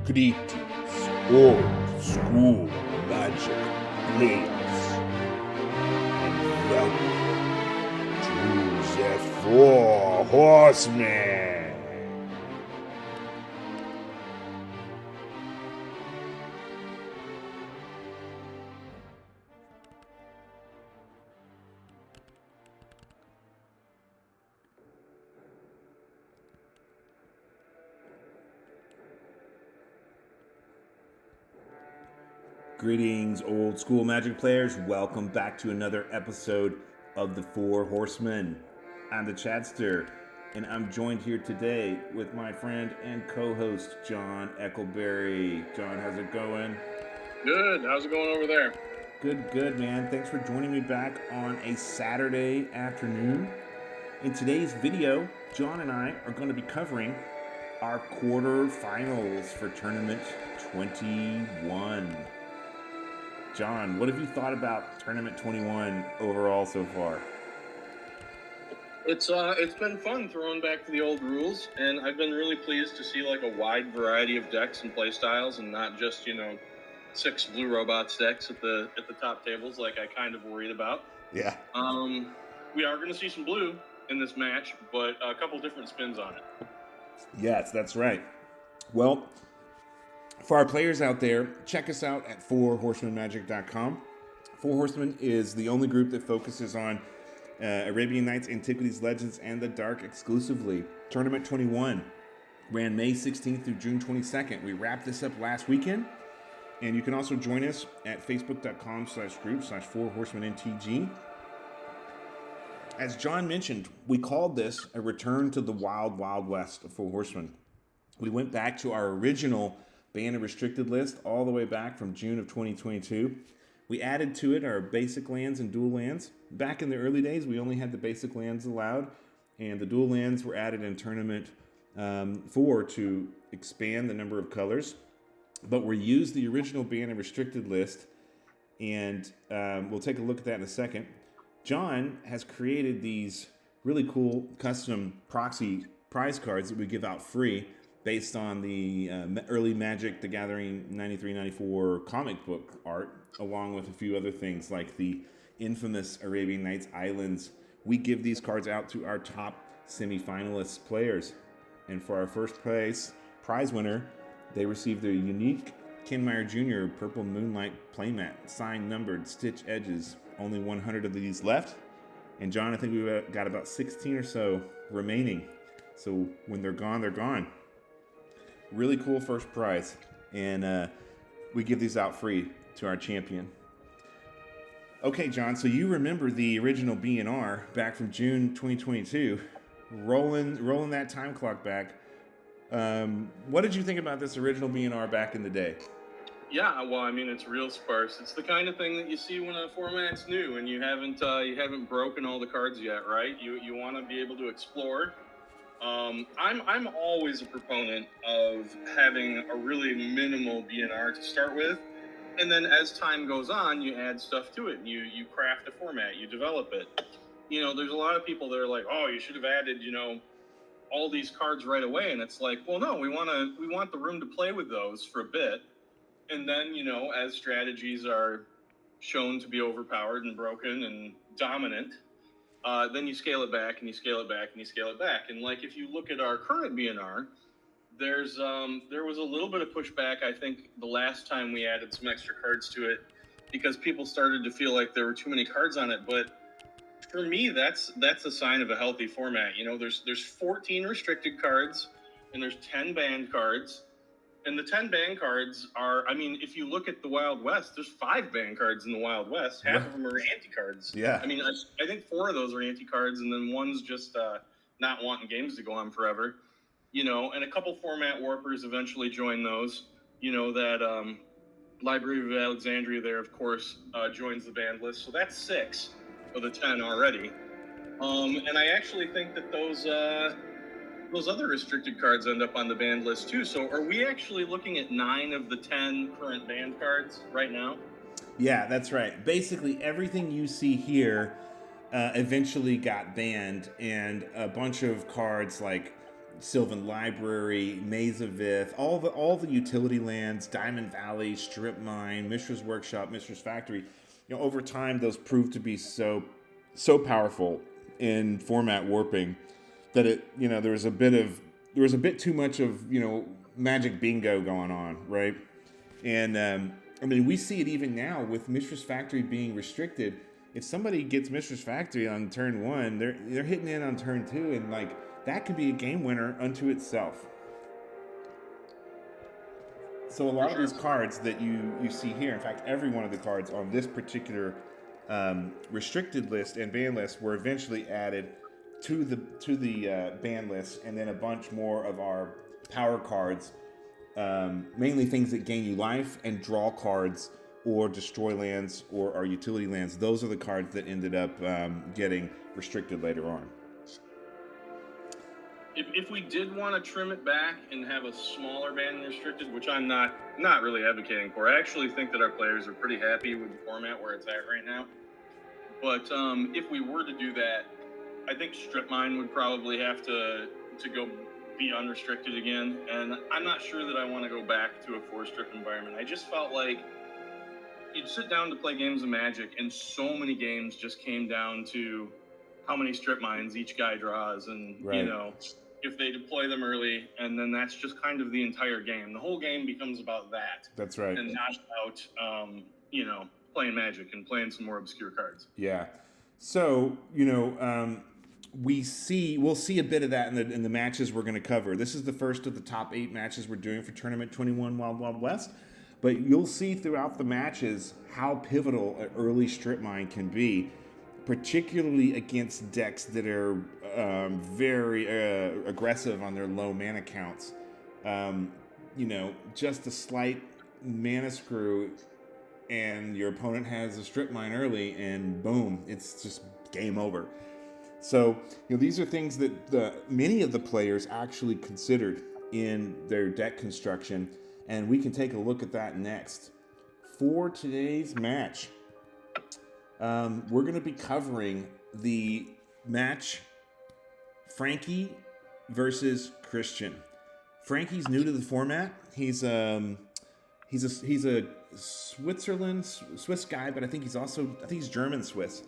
Greetings, old school magic blades, and welcome to the Four Horsemen. Greetings, old school magic players. Welcome back to another episode of the Four Horsemen. I'm the Chadster, and I'm joined here today with my friend and co-host, John Eckleberry. John, how's it going? Good. How's it going over there? Good, man. Thanks for joining me back on a Saturday afternoon. In today's video, John and I are going to be covering our quarterfinals for Tournament 21. John, what have you thought about Tournament 21 overall so far? It's been fun throwing back to the old rules, and I've been really pleased to see like a wide variety of decks and play styles, and not just 6 blue robots decks at the top tables like I kind of worried about. Yeah. We are going to see some blue in this match, but a couple different spins on it. Yes, that's right. Well, for our players out there, check us out at 4horsemenmagic.com. 4 Horsemen is the only group that focuses on Arabian Nights, Antiquities, Legends, and the Dark exclusively. Tournament 21 ran May 16th through June 22nd. We wrapped this up last weekend, and you can also join us at facebook.com/group/4horsemenmtg. As John mentioned, we called this a return to the wild, wild west of 4 Horsemen. We went back to our original ban and restricted list all the way back from June of 2022. We added to it our basic lands and dual lands. Back in the early days, we only had the basic lands allowed, and the dual lands were added in Tournament 4 to expand the number of colors. But we used the original ban and restricted list, and we'll take a look at that in a second. John has created these really cool custom proxy prize cards that we give out free based on the early Magic the Gathering 93-94 comic book art, along with a few other things like the infamous Arabian Nights Islands. We give these cards out to our top semifinalist players. And for our first place prize winner, they received their unique Ken Meyer Jr. Purple Moonlight playmat, signed, numbered, stitch edges. Only 100 of these left. And John, I think we've got about 16 or so remaining. So when they're gone, they're gone. Really cool first prize, and we give these out free to our champion. Okay, John, so you remember the original BNR back from June 2022, rolling that time clock back. What did you think about this original BNR back in the day? Yeah, well, I mean, it's real sparse. It's the kind of thing that you see when a format's new and you haven't broken all the cards yet, right? You want to be able to explore. I'm always a proponent of having a really minimal BNR to start with, and then as time goes on, you add stuff to it. And you craft a format, you develop it. There's a lot of people that are like, oh, you should have added, all these cards right away, and it's like, well, no, we want the room to play with those for a bit, and then as strategies are shown to be overpowered and broken and dominant. Then you scale it back, and you scale it back, and you scale it back. And like if you look at our current BNR, there was a little bit of pushback, I think, the last time we added some extra cards to it, because people started to feel like there were too many cards on it. But for me, that's a sign of a healthy format. There's 14 restricted cards, and there's 10 banned cards. And the 10 banned cards are, I mean, if you look at the Wild West, there's 5 banned cards in the Wild West. Half of them are anti-cards. Yeah. I mean, I think 4 of those are anti-cards, and then one's just not wanting games to go on forever. And a couple format warpers eventually join those. That Library of Alexandria there, of course, joins the banned list. So that's 6 of the 10 already. And I actually think that those other restricted cards end up on the banned list too. So are we actually looking at 9 of the 10 current banned cards right now? Yeah, that's right. Basically, everything you see here eventually got banned, and a bunch of cards like Sylvan Library, Maze of Ith, all the utility lands, Diamond Valley, Strip Mine, Mishra's Workshop, Mishra's Factory. Over time, those proved to be so powerful in format warping that there was a bit too much of magic bingo going on, right? And we see it even now with Mishra's Factory being restricted. If somebody gets Mishra's Factory on turn 1, they're hitting in on turn 2, and that could be a game winner unto itself. So a lot of these cards that you see here, in fact, every one of the cards on this particular restricted list and ban list were eventually added to the ban list, and then a bunch more of our power cards, mainly things that gain you life and draw cards or destroy lands or our utility lands. Those are the cards that ended up getting restricted later on. If we did want to trim it back and have a smaller ban restricted, which I'm not really advocating for, I actually think that our players are pretty happy with the format where it's at right now. But if we were to do that, I think Strip Mine would probably have to go be unrestricted again. And I'm not sure that I want to go back to a 4-strip environment. I just felt like you'd sit down to play games of Magic, and so many games just came down to how many strip mines each guy draws, and right. If they deploy them early, and then that's just kind of the entire game. The whole game becomes about that. That's right. And not about playing Magic and playing some more obscure cards. Yeah. So we'll see a bit of that in the matches we're going to cover. This is the first of the top 8 matches we're doing for Tournament 21 Wild Wild West. But you'll see throughout the matches how pivotal an early strip mine can be, particularly against decks that are very aggressive on their low mana counts. Just a slight mana screw and your opponent has a strip mine early, and boom, it's just game over. So these are things that many of the players actually considered in their deck construction, and we can take a look at that next. For today's match, we're going to be covering the match Frankie versus Christian. Frankie's new to the format. He's a Swiss guy, but I think he's German Swiss.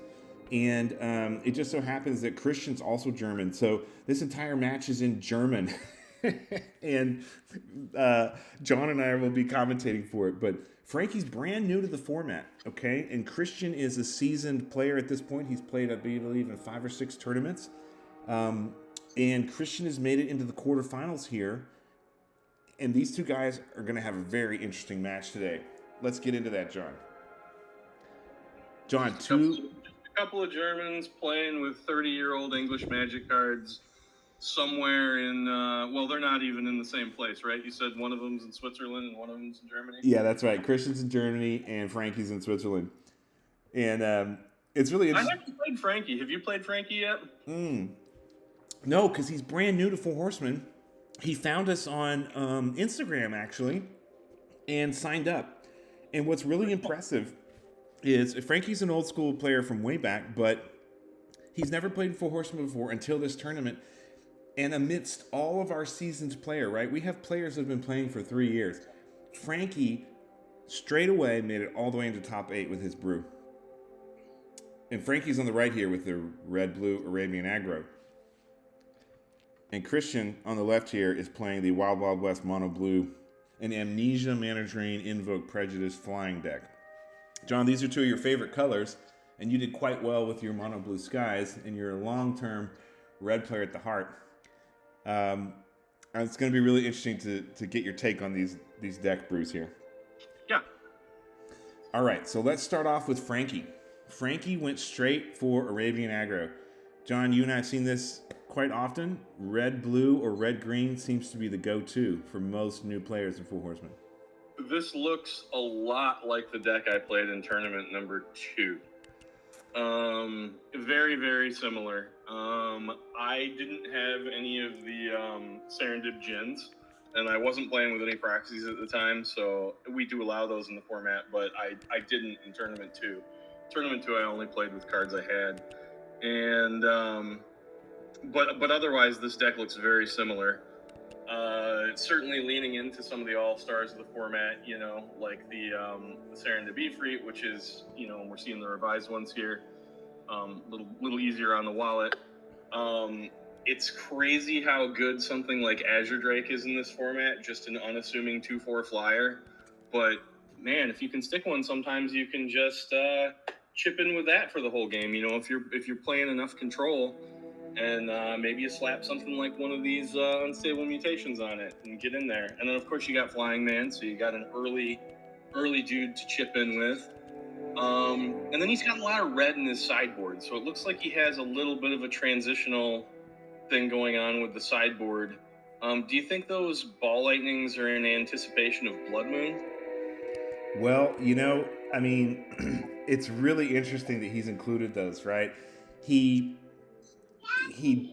And it just so happens that Christian's also German. So this entire match is in German. And John and I will be commentating for it. But Frankie's brand new to the format, okay? And Christian is a seasoned player at this point. He's played, I believe, in 5 or 6 tournaments. And Christian has made it into the quarterfinals here. And these two guys are going to have a very interesting match today. Let's get into that, John. John, a couple of Germans playing with 30-year-old English Magic cards somewhere in, they're not even in the same place, right? You said one of them's in Switzerland and one of them's in Germany? Yeah, that's right. Christian's in Germany and Frankie's in Switzerland. And it's really interesting. I haven't played Frankie. Have you played Frankie yet? No, because he's brand new to Four Horsemen. He found us on Instagram, actually, and signed up. And what's really impressive is Frankie's an old school player from way back, but he's never played Four Horsemen before until this tournament. And amidst all of our seasoned player, right? We have players that have been playing for 3 years. Frankie straight away made it all the way into top 8 with his brew. And Frankie's on the right here with the red-blue Arabian Aggro. And Christian on the left here is playing the Wild Wild West Mono Blue, an Amnesia, Mana Drain, Invoke, Prejudice, Flying deck. John, these are 2 of your favorite colors, and you did quite well with your Mono Blue Skies, and you're a long-term red player at the heart. It's going to be really interesting to get your take on these deck brews here. Yeah. All right, so let's start off with Frankie. Frankie went straight for Arabian Aggro. John, you and I have seen this quite often. Red-blue or red-green seems to be the go-to for most new players in Four Horsemen. This looks a lot like the deck I played in tournament number 2. Very, very similar. I didn't have any of the Serendip Djinns, and I wasn't playing with any proxies at the time, so we do allow those in the format, but I didn't in tournament 2. Tournament 2, I only played with cards I had. And but otherwise, this deck looks very similar. Certainly leaning into some of the all-stars of the format, you know, like the Serendipity, which is, you know, we're seeing the revised ones here, little easier on the wallet. It's crazy how good something like Azure Drake is in this format, just an unassuming 2/4 flyer. But man, if you can stick one, sometimes you can just chip in with that for the whole game. You know, if you're playing enough control, and maybe you slap something like one of these unstable mutations on it and get in there. And then of course you got Flying Man, so you got an early dude to chip in with. And then he's got a lot of red in his sideboard, so it looks like he has a little bit of a transitional thing going on with the sideboard. Do you think those ball lightnings are in anticipation of Blood Moon? Well, you know, I mean, it's really interesting that he's included those, right? He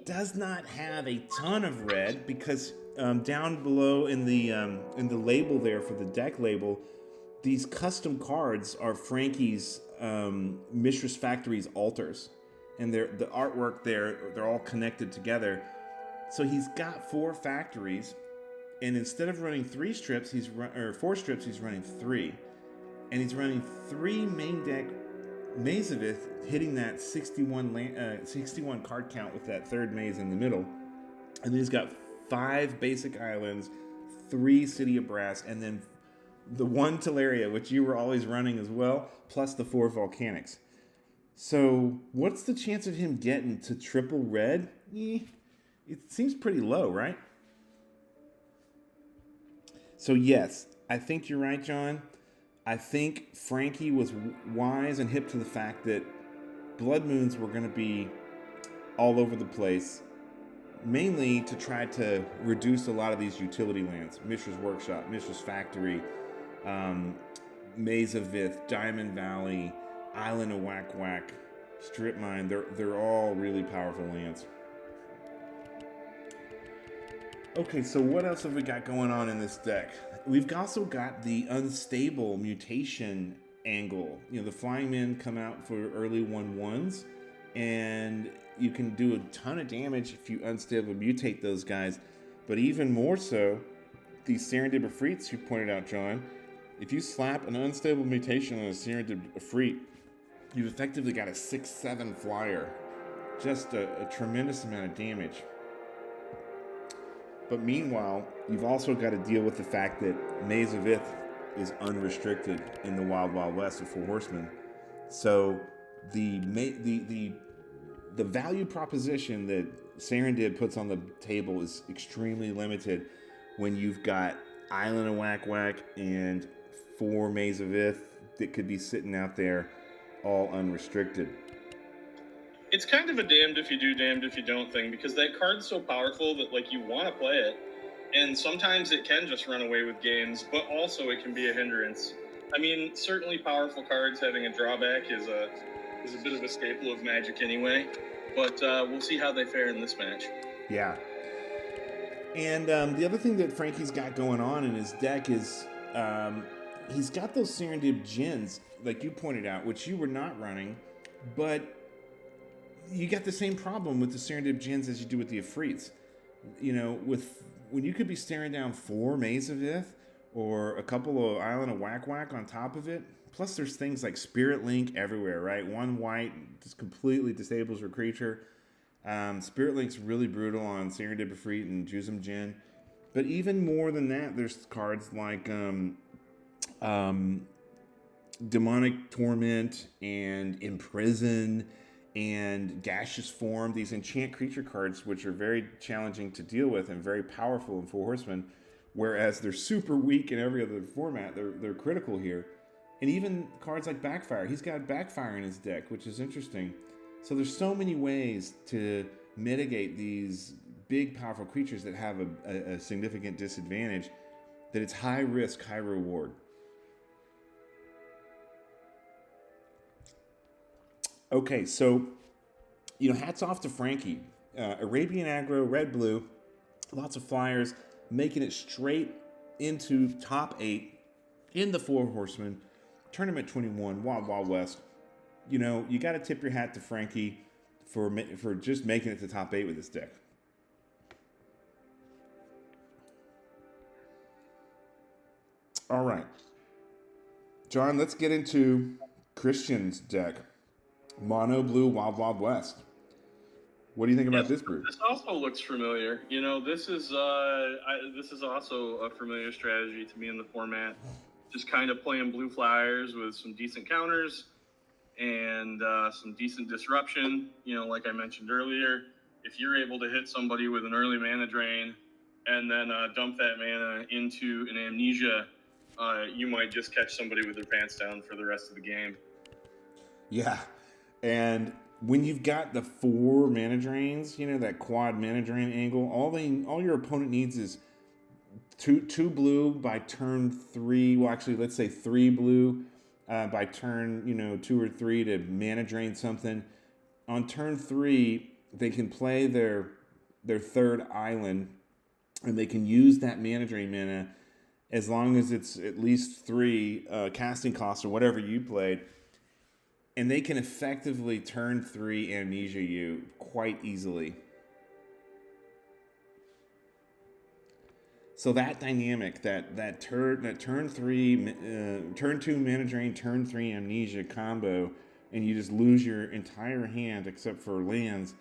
does not have a ton of red because down below in the label there for the deck label, these custom cards are Frankie's Mistress Factory's altars, and the artwork they're all connected together. So he's got 4 factories, and instead of running 3 strips, or 4 strips, he's running 3, and he's running 3 main deck Maze of Ith, hitting that 61 card count with that 3rd maze in the middle. And then he's got 5 basic islands, 3 City of Brass, and then the 1 Teleria, which you were always running as well, plus the 4 volcanics. So what's the chance of him getting to triple red? It seems pretty low, right? So yes, I think you're right, John. I think Frankie was wise and hip to the fact that Blood Moons were going to be all over the place, mainly to try to reduce a lot of these utility lands. Mishra's Workshop, Mishra's Factory, Maze of Vith, Diamond Valley, Island of Whack Whack, Strip Mine. They're all really powerful lands. Okay, so what else have we got going on in this deck? We've also got the unstable mutation angle. You know, the Flying Men come out for early 1/1s, and you can do a ton of damage if you unstable mutate those guys. But even more so, these Serendipity you pointed out, John, if you slap an unstable mutation on a Serendipity, you've effectively got a 6/7 flyer. Just a tremendous amount of damage. But meanwhile, you've also got to deal with the fact that Maze of Ith is unrestricted in the Wild Wild West of 4 Horsemen. So the value proposition that Serendip puts on the table is extremely limited when you've got Island of Whack Whack and 4 Maze of Ith that could be sitting out there all unrestricted. It's kind of a damned if you do, damned if you don't thing, because that card's so powerful that, like, you want to play it, and sometimes it can just run away with games, but also it can be a hindrance. I mean, certainly powerful cards having a drawback is a bit of a staple of Magic anyway, but we'll see how they fare in this match. Yeah. And the other thing that Frankie's got going on in his deck is he's got those Serendip Djinns, like you pointed out, which you were not running, but you got the same problem with the Serendip Djinns as you do with the Ifrits. You know, when you could be staring down 4 Maze of Ith or a couple of Island of Whack Whack on top of it. Plus there's things like Spirit Link everywhere, right? 1 white just completely disables your creature. Spirit Link's really brutal on Serendip Ifrit and Juzum Djinn. But even more than that, there's cards like Demonic Torment and Imprison and Gaseous Form, these enchant creature cards, which are very challenging to deal with and very powerful in 4 Horsemen, whereas they're super weak in every other format. They're critical here. And even cards like Backfire. He's got Backfire in his deck, which is interesting. So there's so many ways to mitigate these big, powerful creatures that have a significant disadvantage, that it's high risk, high reward. Okay, so, you know, hats off to Frankie. Arabian Aggro, red-blue, lots of flyers, making it straight into top 8 in the 4 Horsemen, Tournament 21, Wild Wild West. You know, you got to tip your hat to Frankie for just making it to top 8 with this deck. All right, John, let's get into Christian's deck. Mono Blue Wild Wild West. What do you think about this brew? This also looks familiar. You know, this is also a familiar strategy to me in the format. Just kind of playing blue flyers with some decent counters and some decent disruption. You know, like I mentioned earlier, if you're able to hit somebody with an early mana drain and then dump that mana into an amnesia, you might just catch somebody with their pants down for the rest of the game. Yeah, and when you've got the 4 mana drains, you know, that quad mana drain angle, all your opponent needs is two blue by turn 3. Well, actually, let's say 3 blue by turn, 2 or 3 to mana drain something. On turn 3, they can play their 3rd island, and they can use that mana drain mana as long as it's at least 3 casting costs or whatever you played. And they can effectively turn 3 amnesia you quite easily. So that dynamic, that turn 3, turn 2 mana drain, turn 3 amnesia combo, and you just lose your entire hand except for lands,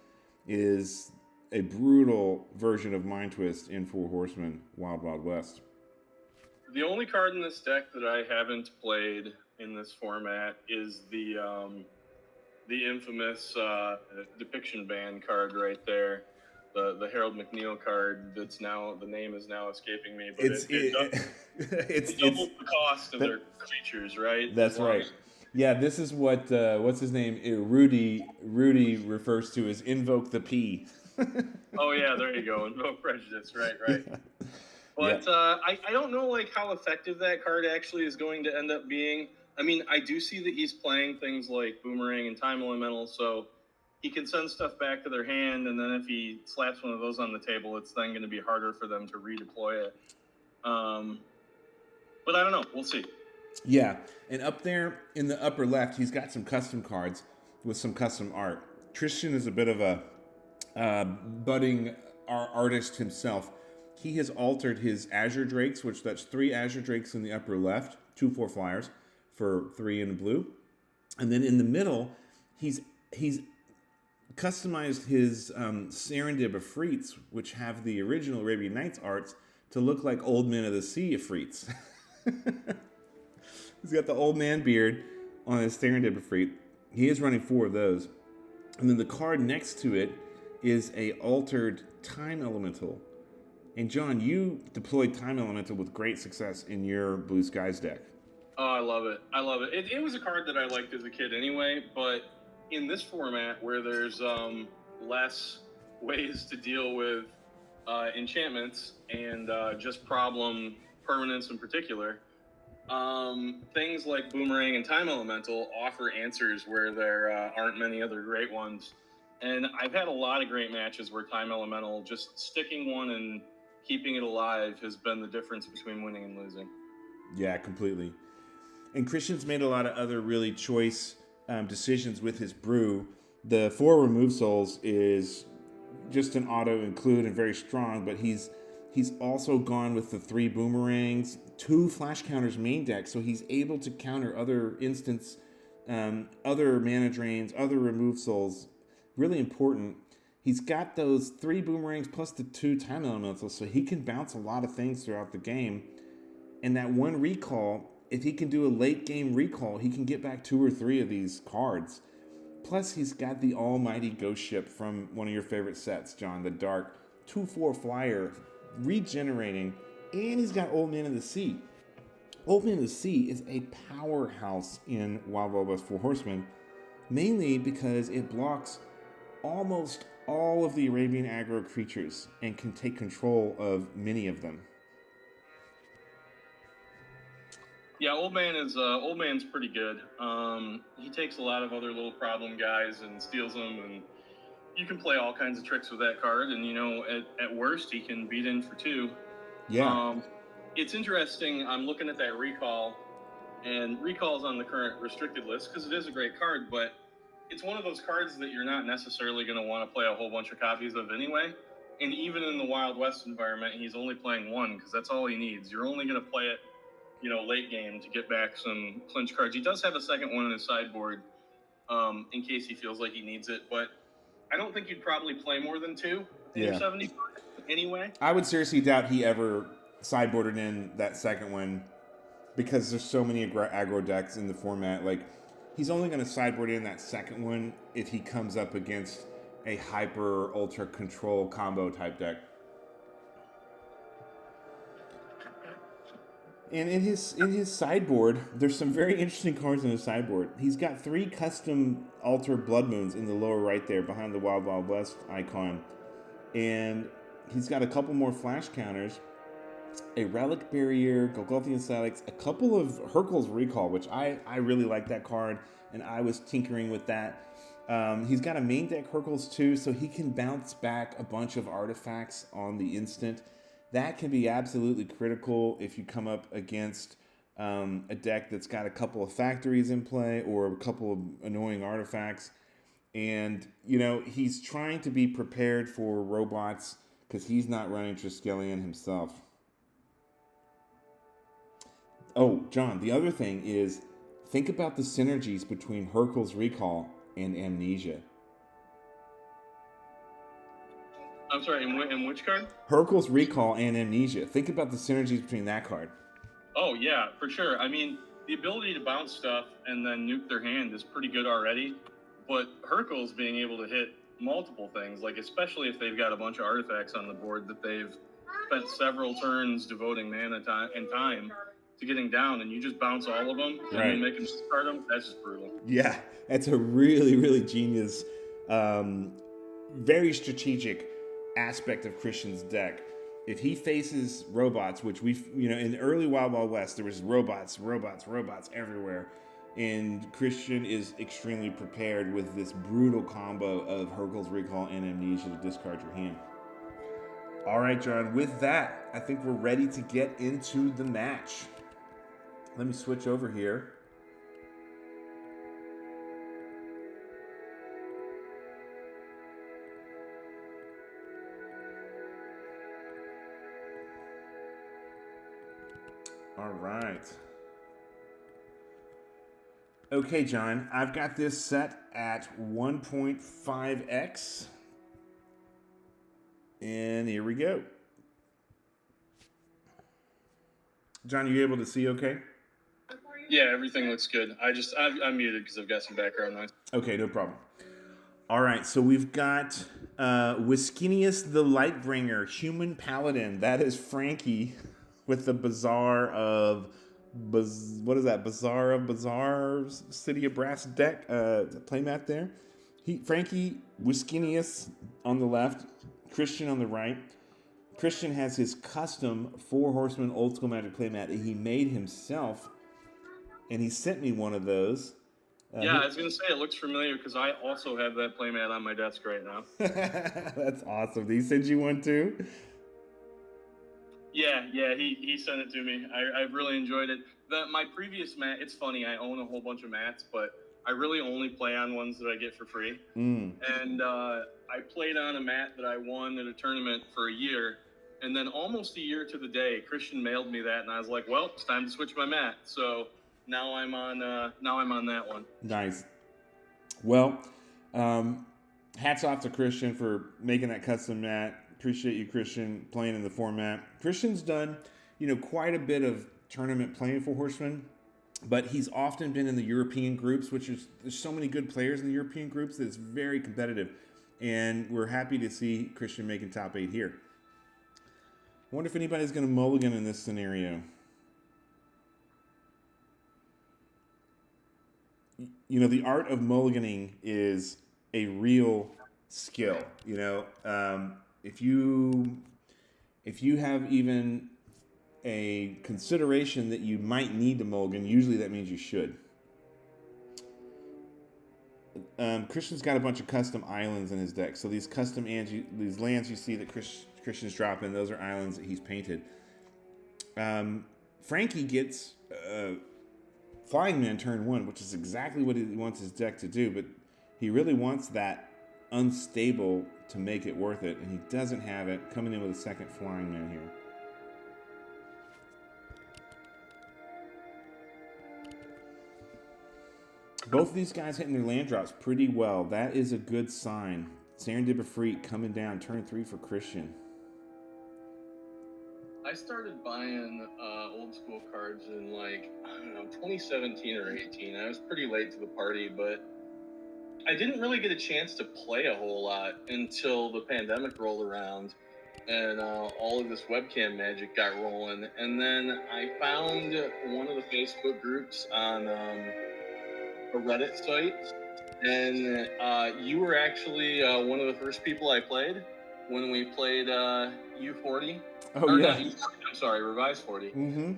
is a brutal version of Mind Twist in 4 Horsemen Wild Wild West. The only card in this deck that I haven't played in this format is the infamous Depiction Band card right there, the Harold McNeil card. That's now, the name is now escaping me, but it doubles the cost of their creatures, right? That's right. Yeah, this is what what's his name? Rudy refers to as Invoke the P. Oh yeah, there you go. Invoke Prejudice, right. But I don't know like how effective that card actually is going to end up being. I mean, I do see that he's playing things like Boomerang and Time Elemental, so he can send stuff back to their hand, and then if he slaps one of those on the table, it's then going to be harder for them to redeploy it. But I don't know. We'll see. Yeah, and up there in the upper left, he's got some custom cards with some custom art. Tristan is a bit of a budding artist himself. He has altered his Azure Drakes, which that's 3 Azure Drakes in the upper left, 2/4 flyers for 3 in blue. And then in the middle, he's customized his Serendib Ifrits, which have the original Arabian Nights arts, to look like Old Men of the Sea Ifrits. He's got the old man beard on his Serendib Ifrit. He is running 4 of those. And then the card next to it is a altered Time Elemental. And John, you deployed Time Elemental with great success in your Blue Skies deck. Oh, I love it. It was a card that I liked as a kid anyway, but in this format where there's less ways to deal with enchantments and just problem permanents in particular, things like Boomerang and Time Elemental offer answers where there aren't many other great ones. And I've had a lot of great matches where Time Elemental, just sticking one and keeping it alive, has been the difference between winning and losing. Yeah, completely. And Christian's made a lot of other really choice decisions with his brew. The 4 Remove Souls is just an auto include and very strong, but he's also gone with the 3 Boomerangs, 2 Flash Counters main deck, so he's able to counter other instants, other mana drains, other Remove Souls. Really important. He's got those 3 Boomerangs plus the 2 Time Elementals, so he can bounce a lot of things throughout the game. And that 1 recall, if he can do a late game recall, he can get back 2 or 3 of these cards. Plus, he's got the almighty Ghost Ship from one of your favorite sets, John, the Dark 2/4 flyer, regenerating, and he's got Old Man of the Sea. Old Man of the Sea is a powerhouse in Wild Wild West 4 Horsemen, mainly because it blocks almost all of the Arabian Aggro creatures and can take control of many of them. Yeah, Old Man's pretty good. He takes a lot of other little problem guys and steals them, and you can play all kinds of tricks with that card. And at worst, he can beat in for 2. Yeah. It's interesting. I'm looking at that recall, and recall's on the current restricted list because it is a great card, but it's one of those cards that you're not necessarily going to want to play a whole bunch of copies of anyway. And even in the Wild West environment, he's only playing one because that's all he needs. You're only going to play it, late game to get back some clinch cards. He does have a second one in his sideboard in case he feels like he needs it. But I don't think you'd probably play more than two in your 75 anyway. I would seriously doubt he ever sideboarded in that second one because there's so many aggro decks in the format. Like, he's only going to sideboard in that second one if he comes up against a hyper ultra control combo type deck. And in his sideboard, there's some very interesting cards in his sideboard. He's got 3 custom altar blood moons in the lower right there behind the Wild Wild West icon. And he's got a couple more flash counters, a relic barrier, Golgothian Cylex, a couple of Hurkyl's Recall, which I really like that card, and I was tinkering with that. He's got a main deck Hurkyl's too, so he can bounce back a bunch of artifacts on the instant. That can be absolutely critical if you come up against a deck that's got a couple of factories in play or a couple of annoying artifacts. And, he's trying to be prepared for robots because he's not running Triskelion himself. Oh, John, the other thing is, think about the synergies between Hurkyl's Recall and Amnesia. I'm sorry, in which card? Hurkyl's Recall and Amnesia. Think about the synergies between that card. Oh, yeah, for sure. I mean, the ability to bounce stuff and then nuke their hand is pretty good already. But Hurkyl's being able to hit multiple things, like especially if they've got a bunch of artifacts on the board that they've spent several turns devoting mana and time to getting down, and you just bounce all of them and then make them discard them, that's just brutal. Yeah, that's a really, really genius, very strategic aspect of Christian's deck. If he faces robots, which in the early Wild Wild West, there was robots everywhere, and Christian is extremely prepared with this brutal combo of Hurkyl's Recall and Amnesia to discard your hand. All right, John, with that, I think we're ready to get into the match. Let me switch over here. All right. Okay, John, I've got this set at 1.5x. And here we go. John, you able to see okay? Yeah, everything looks good. I'm muted because I've got some background noise. Okay, no problem. All right, so we've got Wiskinius the Lightbringer, Human Paladin. That is Frankie with the Bazaar of... what is that? Bazaar of Bazaars City of Brass deck playmat there. Frankie Wiskinius on the left, Christian on the right. Christian has his custom 4 Horsemen Old School Magic playmat that he made himself, and he sent me one of those. I was going to say, it looks familiar because I also have that playmat on my desk right now. That's awesome. Did he send you one too? Yeah, he sent it to me. I've really enjoyed it. My previous mat, it's funny, I own a whole bunch of mats, but I really only play on ones that I get for free. And I played on a mat that I won at a tournament for a year, and then almost a year to the day, Christian mailed me that, and I was like, well, it's time to switch my mat. So now I'm on that one. Nice. Well, hats off to Christian for making that custom mat. Appreciate you, Christian, playing in the format. Christian's done, quite a bit of tournament playing for Horsemen, but he's often been in the European groups, there's so many good players in the European groups that it's very competitive. And we're happy to see Christian making top 8 here. I wonder if anybody's going to mulligan in this scenario. The art of mulliganing is a real skill. If you have even a consideration that you might need to mulligan, usually that means you should. Christian's got a bunch of custom islands in his deck. So these custom these lands you see that Christian's dropping, those are islands that he's painted. Frankie gets Flying Man turn 1, which is exactly what he wants his deck to do, but He really wants that unstable to make it worth it, and he doesn't have it. Coming in with a second flying man here. Both of these guys hitting their land drops pretty well. That is a good sign. Serendipity coming down, turn 3 for Christian. I started buying old school cards in like, I don't know, 2017 or 18. I was pretty late to the party, but I didn't really get a chance to play a whole lot until the pandemic rolled around and all of this webcam magic got rolling. And then I found one of the Facebook groups on a Reddit site, and you were actually one of the first people I played when we played U40. Oh, or yeah. Not U40, I'm sorry, Revised 40. Mm-hmm.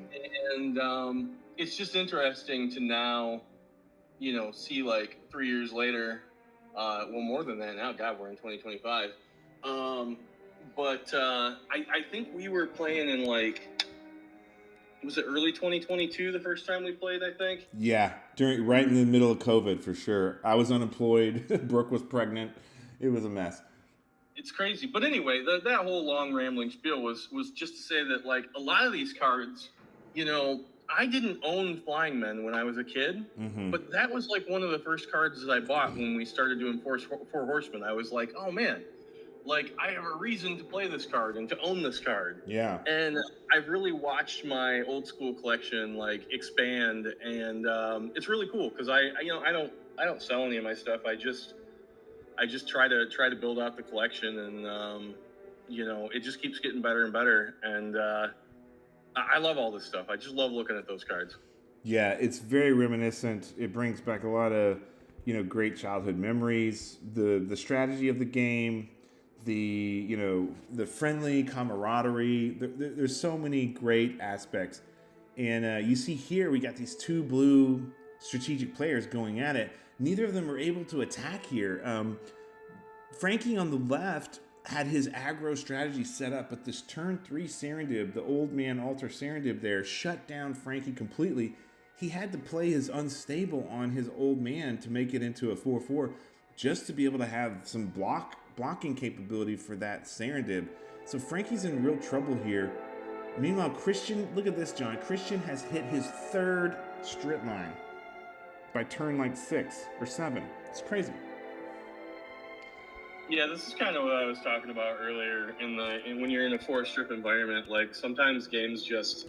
And it's just interesting to now, you know, see like 3 years later, well, more than that now. God, we're in 2025. But I think we were playing in like, was it early 2022 the first time we played, I think? Yeah, right in the middle of COVID for sure. I was unemployed. Brooke was pregnant. It was a mess. It's crazy. But anyway, that whole long rambling spiel was just to say that like a lot of these cards, you know, I didn't own Flying Men when I was a kid, but that was like one of the first cards that I bought when we started doing Four Horsemen. I was like, oh man, like I have a reason to play this card and to own this card. Yeah. And I've really watched my old school collection like expand, and it's really cool because I don't sell any of my stuff. I just try to build out the collection, and you know, it just keeps getting better and better. And I love all this stuff. I just love looking at those cards. Yeah, it's very reminiscent. It brings back a lot of, you know, great childhood memories. The strategy of the game, the friendly camaraderie. There's so many great aspects. And you see here, we got these two blue strategic players going at it. Neither of them are able to attack here. Frankie on the left had his aggro strategy set up, but this turn 3 Serendib, the old man altar Serendib there, shut down Frankie completely. He had to play his unstable on his old man to make it into a 4-4 just to be able to have some blocking capability for that Serendib. So Frankie's in real trouble here. Meanwhile, Christian, look at this, John. Christian has hit his 3rd strip mine by turn like 6 or 7. It's crazy. Yeah, this is kind of what I was talking about earlier when you're in a 4-strip environment. Like sometimes games just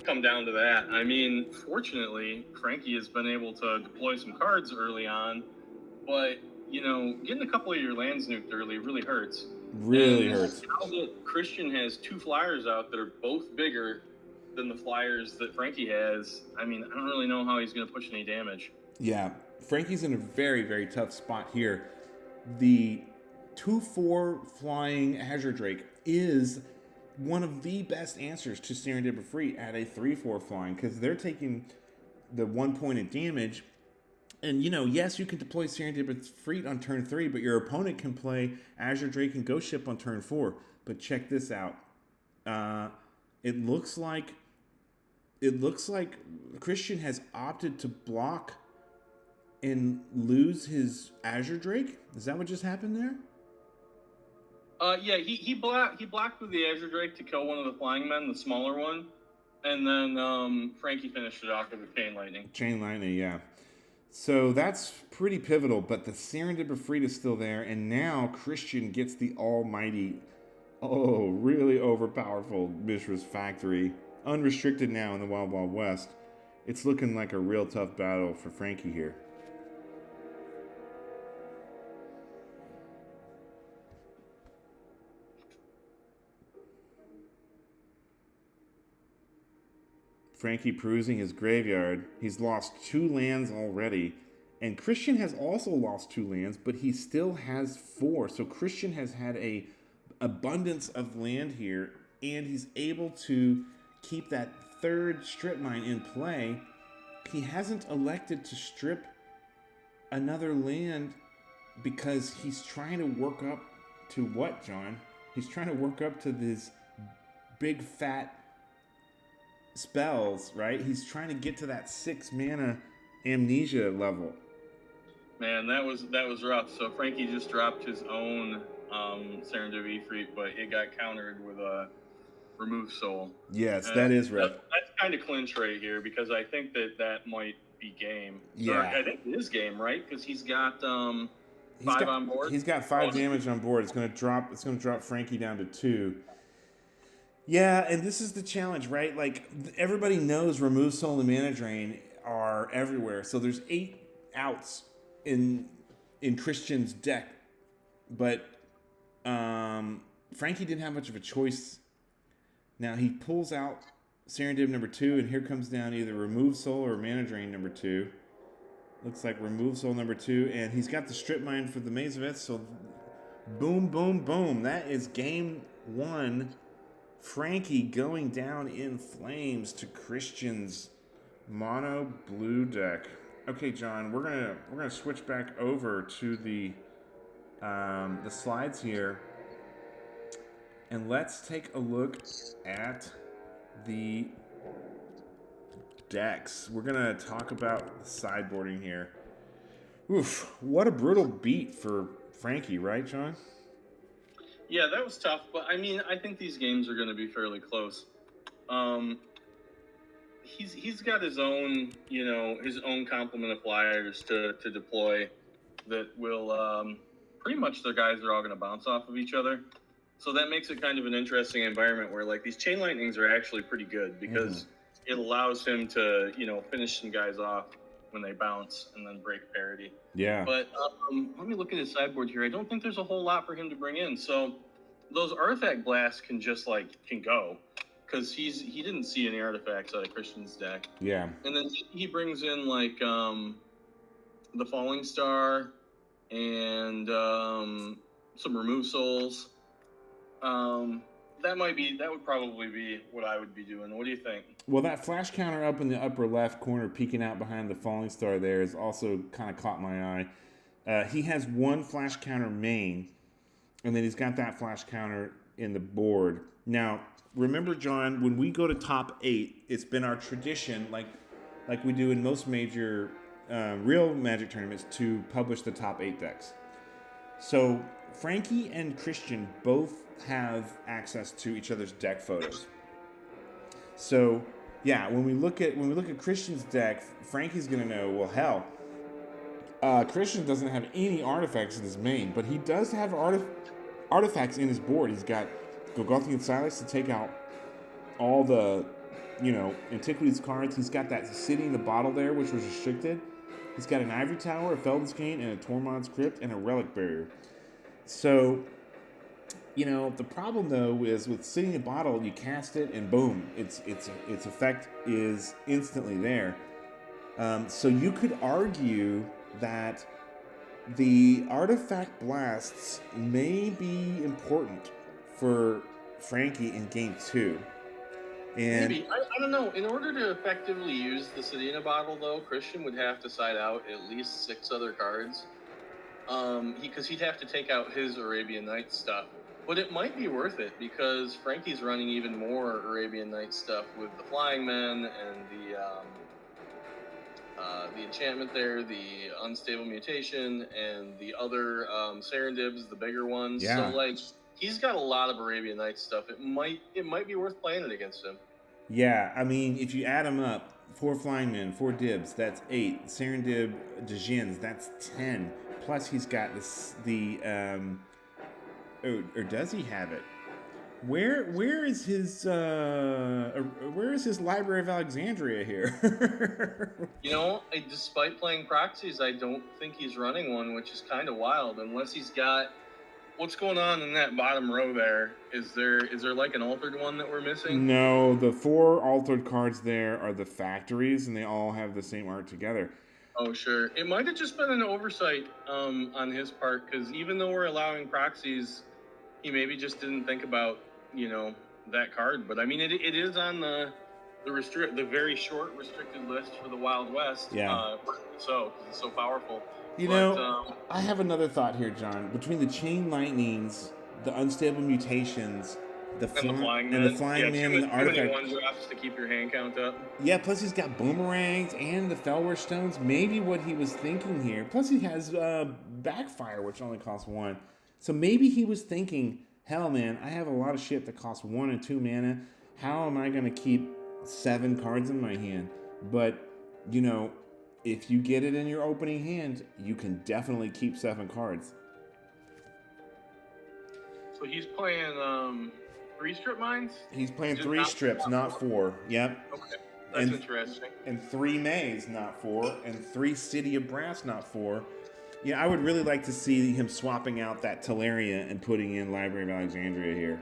come down to that. I mean, fortunately, Frankie has been able to deploy some cards early on, but you know, getting a couple of your lands nuked early really hurts. Really hurts. Now that Christian has 2 flyers out that are both bigger than the flyers that Frankie has, I mean, I don't really know how he's going to push any damage. Yeah, Frankie's in a very, very tough spot here. The 2-4 flying Azure Drake is one of the best answers to Serendipity at a 3-4 flying, because they're taking the 1 point of damage. And, you know, yes, you can deploy Serendipity on turn 3, but your opponent can play Azure Drake and Ghost Ship on turn 4. But check this out. It looks like Christian has opted to block and lose his Azure Drake. Is that what just happened there? Yeah, he blocked with the Azure Drake to kill one of the Flying Men, the smaller one, and then Frankie finished it off with a Chain Lightning. Chain Lightning, yeah. So that's pretty pivotal, but the Serendipity is still there, and now Christian gets the almighty, really overpowerful Mishra's Factory. Unrestricted now in the Wild Wild West. It's looking like a real tough battle for Frankie here. Frankie perusing his graveyard. He's lost 2 lands already. And Christian has also lost 2 lands, but he still has 4. So Christian has had a abundance of land here, and he's able to keep that 3rd strip mine in play. He hasn't elected to strip another land because he's trying to work up to what, John? He's trying to work up to this big fat spells, right? He's trying to get to that 6 mana amnesia level. Man, that was rough. So Frankie just dropped his own Serendipity Efreet, but it got countered with a remove soul. Yes, that is rough. That's kind of clinch right here because I think that might be game. Yeah, or I think it is game, right? Because he's got 5 on board. He's got 5 damage on board. It's gonna drop Frankie down to 2. Yeah, and this is the challenge, right? Like everybody knows remove soul and mana drain are everywhere. So there's 8 outs in Christian's deck, but Frankie didn't have much of a choice. Now he pulls out Serendip number 2, and here comes down either remove soul or mana drain number 2. Looks like remove soul number 2, and he's got the strip mine for the Maze of Ith. So boom, boom, boom. That is game 1. Frankie going down in flames to Christian's mono blue deck. Okay, John, we're gonna switch back over to the slides here, and let's take a look at the decks. We're gonna talk about the sideboarding here. Oof, what a brutal beat for Frankie, right, John? Yeah, that was tough, but I mean, I think these games are going to be fairly close. He's got his own, his own complement of flyers to deploy that will pretty much the guys are all going to bounce off of each other. So that makes it kind of an interesting environment where like these chain lightnings are actually pretty good because it allows him to, finish some guys off when they bounce and then break parity. Yeah. But let me look at his sideboard here. I don't think there's a whole lot for him to bring in. So those artifact blasts can go because he didn't see any artifacts out of Christian's deck. Yeah. And then he brings in like the Falling Star and some remove souls. That would probably be what I would be doing. What do you think? Well, that flash counter up in the upper left corner, peeking out behind the Falling Star there, is also kind of caught my eye. He has 1 flash counter main, and then he's got that flash counter in the board. Now, remember, John, when we go to top 8, it's been our tradition, like we do in most major real Magic tournaments, to publish the top 8 decks. So Frankie and Christian both have access to each other's deck photos. So yeah, when we look at Christian's deck, Frankie's gonna know, well, hell, Christian doesn't have any artifacts in his main, but he does have artifacts in his board. He's got Golgothian Cylex to take out all the Antiquities cards. He's got that City in the Bottle there, which was restricted. He's got an Ivory Tower, a Felden's Cane, and a Tormod's Crypt, and a Relic Barrier. So, the problem though is with City in the Bottle, you cast it and boom, its effect is instantly there. So you could argue that the artifact blasts may be important for Frankie in game 2. And maybe. I don't know. In order to effectively use the City in a Bottle, though, Christian would have to side out at least 6 other cards. Because he'd have to take out his Arabian Nights stuff. But it might be worth it because Frankie's running even more Arabian Nights stuff with the Flying Men and the enchantment there, the Unstable Mutation, and the other Serendibs, the bigger ones. Yeah. So he's got a lot of Arabian Nights stuff. It might be worth playing it against him. Yeah, I mean, if you add them up, 4 Flying Men, 4 Dibs, that's 8. Serendib Djinns, that's 10. Plus, he's got or does he have it? Where is his Library of Alexandria here? Despite playing proxies, I don't think he's running one, which is kind of wild. Unless he's got what's going on in that bottom row there. Is there like an altered one that we're missing? No, the 4 altered cards there are the factories, and they all have the same art together. Oh, sure. It might have just been an oversight on his part, because even though we're allowing proxies, he maybe just didn't think about, that card. But, I mean, it is on the very short restricted list for the Wild West. Yeah. So, because it's so powerful. I have another thought here, John. Between the Chain Lightnings, the Unstable Mutations, And the flying man. And the flying man and the too many artifact. one drops to keep your hand count up. Yeah, plus he's got boomerangs and the Fellwar stones. Maybe what he was thinking here. Plus he has backfire, which only costs 1. So maybe he was thinking, hell, man, I have a lot of shit that costs 1 and 2 mana. How am I going to keep 7 cards in my hand? But, you know, if you get it in your opening hand, you can definitely keep 7 cards. So he's playing 3 strip mines? He's playing 3 strips, not 4. Yep. Okay. That's interesting. And 3 Maze, not 4. And 3 City of Brass, not 4. Yeah, I would really like to see him swapping out that Teleria and putting in Library of Alexandria here.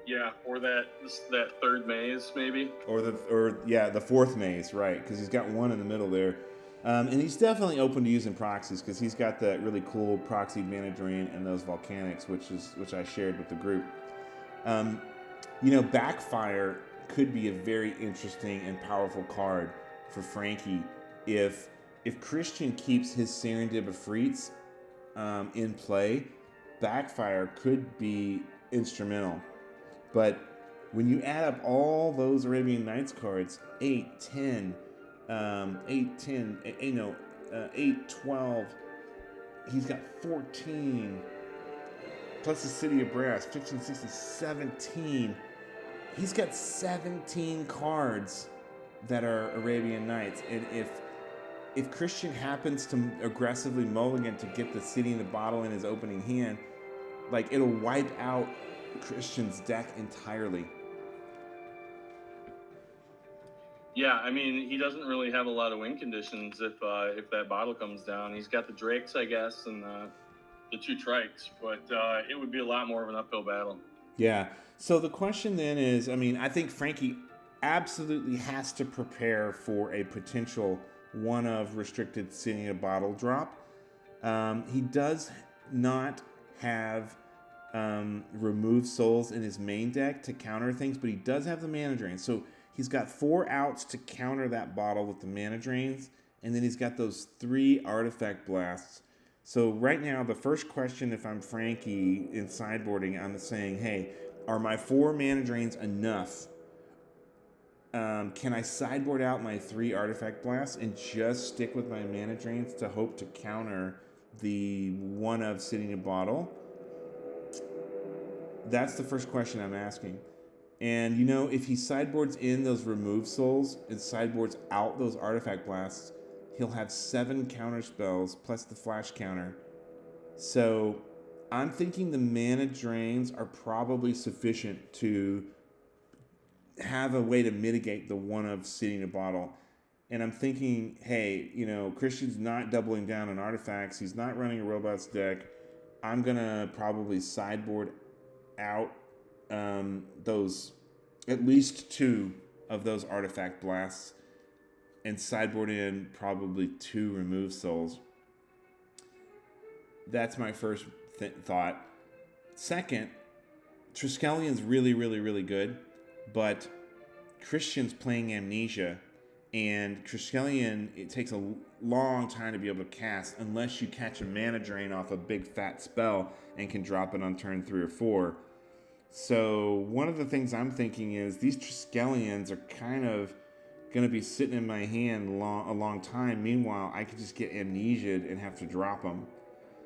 Yeah, or that 3rd maze, maybe. Or the 4th Maze, right? Because he's got 1 in the middle there. And he's definitely open to using proxies because he's got that really cool proxy mana drain and those volcanics, which I shared with the group. You know, Backfire could be a very interesting and powerful card for Frankie if Christian keeps his Serendib Efreets in play. Backfire could be instrumental. But when you add up all those Arabian Nights cards, 8, 12, he's got 14, plus the City of Brass, 15, 16, 17. He's got 17 cards that are Arabian Nights. And if Christian happens to aggressively mulligan to get the City in the Bottle in his opening hand, like, it'll wipe out Christian's deck entirely. Yeah, I mean, he doesn't really have a lot of win conditions if that bottle comes down. He's got the Drakes, I guess, and the 2 Trikes, but it would be a lot more of an uphill battle. Yeah. So the question then is, I mean, I think Frankie absolutely has to prepare for a potential one of restricted City in a Bottle drop. He does not have remove souls in his main deck to counter things, but he does have the mana drain. So he's got 4 outs to counter that bottle with the mana drains, and then he's got those 3 artifact blasts. So right now, the first question, if I'm Frankie in sideboarding, I'm saying, hey, are my 4 mana drains enough? Can I sideboard out my 3 artifact blasts and just stick with my mana drains to hope to counter the one of Sitting in a Bottle? That's the first question I'm asking. And, you know, if he sideboards in those remove souls and sideboards out those artifact blasts, he'll have 7 counter spells plus the flash counter. So I'm thinking the mana drains are probably sufficient to have a way to mitigate the one of Sitting in a Bottle. And I'm thinking, hey, you know, Christian's not doubling down on artifacts. He's not running a robots deck. I'm going to probably sideboard out those, at least 2 of those artifact blasts, and sideboard in probably 2 remove souls. That's my first thought. Second, Triskelion's really, really, really good, but Christian's playing Amnesia, and Triskelion, it takes a long time to be able to cast unless you catch a mana drain off a big fat spell and can drop it on turn 3 or 4. So one of the things I'm thinking is these Triskelions are kind of going to be sitting in my hand a long time. Meanwhile, I could just get amnesia'd and have to drop them.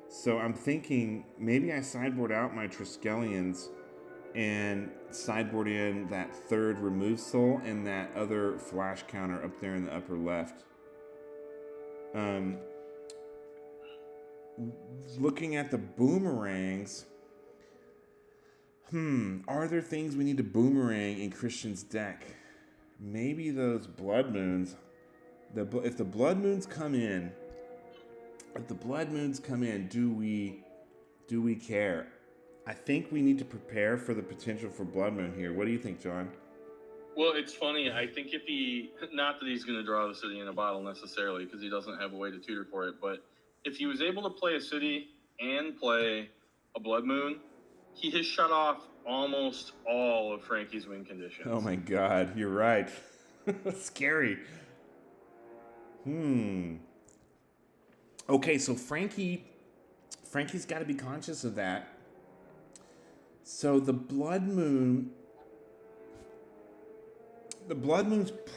So I'm thinking maybe I sideboard out my Triskelions and sideboard in that 3rd remove soul and that other flash counter up there in the upper left. Looking at the boomerangs, are there things we need to boomerang in Christian's deck? Maybe those blood moons. If the blood moons come in, do we care? I think we need to prepare for the potential for blood moon here. What do you think, John? Well, it's funny. I think if not that he's going to draw the City in a Bottle necessarily, because he doesn't have a way to tutor for it, but if he was able to play a City and play a blood moon, he has shut off almost all of Frankie's win conditions. Oh my God, you're right. Scary. Okay, so Frankie's got to be conscious of that. So the Blood Moon's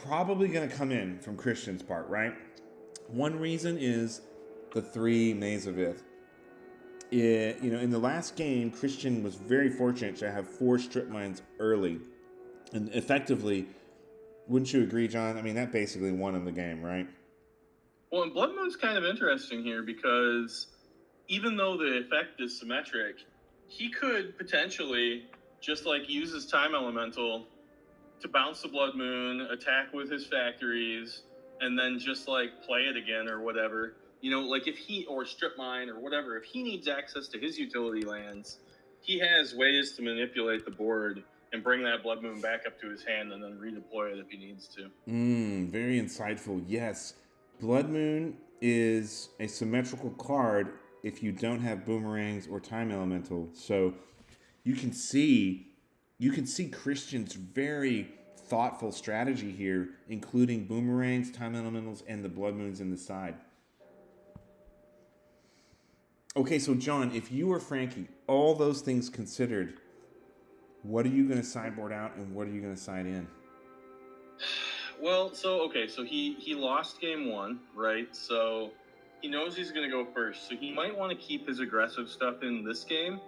probably going to come in from Christian's part, right? One reason is the 3 Maze of Ith. In the last game, Christian was very fortunate to have 4 strip mines early. And effectively, wouldn't you agree, John? I mean, that basically won him the game, right? Well, and Blood Moon's kind of interesting here because even though the effect is symmetric, he could potentially just like use his time elemental to bounce the Blood Moon, attack with his factories, and then just like play it again or whatever. Like if he, or strip mine or whatever, if he needs access to his utility lands, he has ways to manipulate the board and bring that Blood Moon back up to his hand and then redeploy it if he needs to. Very insightful. Yes. Blood Moon is a symmetrical card if you don't have boomerangs or time elemental. So you can see Christian's very thoughtful strategy here, including boomerangs, time elementals, and the Blood Moons in the side. Okay, so John, if you were Frankie, all those things considered, what are you going to sideboard out and what are you going to side in? Well, so he lost game 1, right? So he knows he's going to go first. So he might want to keep his aggressive stuff in this game.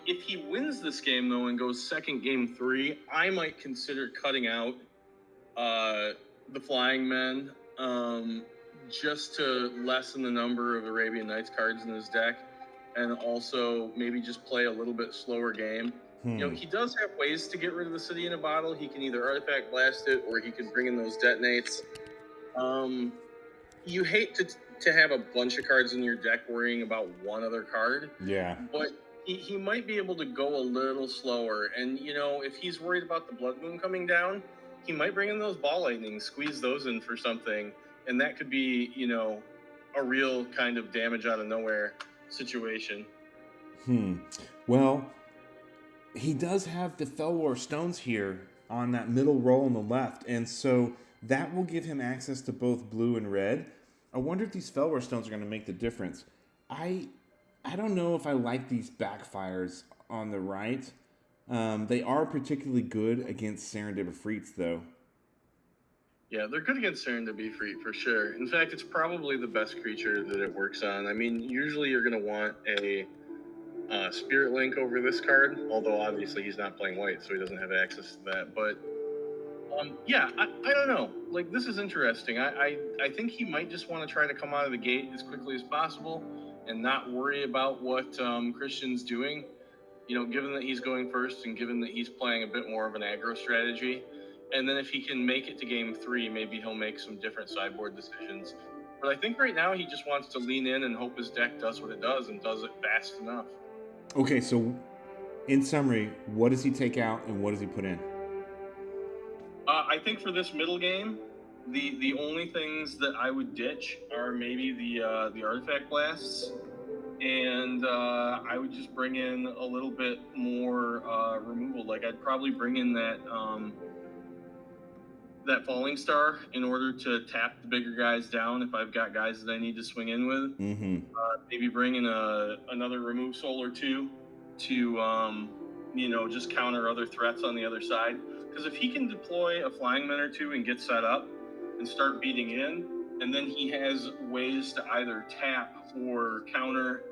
If he wins this game, though, and goes second game 3, I might consider cutting out the Flying Men just to lessen the number of Arabian Nights cards in his deck, and also maybe just play a little bit slower game. He does have ways to get rid of the City in a Bottle. He can either Artifact Blast it, or he can bring in those detonates. You hate to have a bunch of cards in your deck worrying about one other card. Yeah. But he might be able to go a little slower. And, if he's worried about the Blood Moon coming down, he might bring in those Ball Lightnings, squeeze those in for something. And that could be, a real kind of damage out of nowhere situation. Well, he does have the Felwar Stones here on that middle row on the left. And so that will give him access to both blue and red. I wonder if these Felwar Stones are going to make the difference. I don't know if I like these backfires on the right. They are particularly good against Serendib Efreets, though. Yeah, they're good against Serendib Efreet for sure. In fact, it's probably the best creature that it works on. I mean, usually you're going to want a Spirit Link over this card, although obviously he's not playing white, so he doesn't have access to that. But I don't know. Like, this is interesting. I think he might just want to try to come out of the gate as quickly as possible and not worry about what Christian's doing. Given that he's going first and given that he's playing a bit more of an aggro strategy. And then if he can make it to game 3, maybe he'll make some different sideboard decisions. But I think right now he just wants to lean in and hope his deck does what it does and does it fast enough. Okay, so in summary, what does he take out and what does he put in? I think for this middle game, the only things that I would ditch are maybe the Artifact Blasts. And I would just bring in a little bit more removal. Like, I'd probably bring in that Falling Star in order to tap the bigger guys down if I've got guys that I need to swing in with. Maybe bring in another Remove Soul or 2 to, just counter other threats on the other side. Because if he can deploy a Flying Men or 2 and get set up and start beating in, and then he has ways to either tap or counter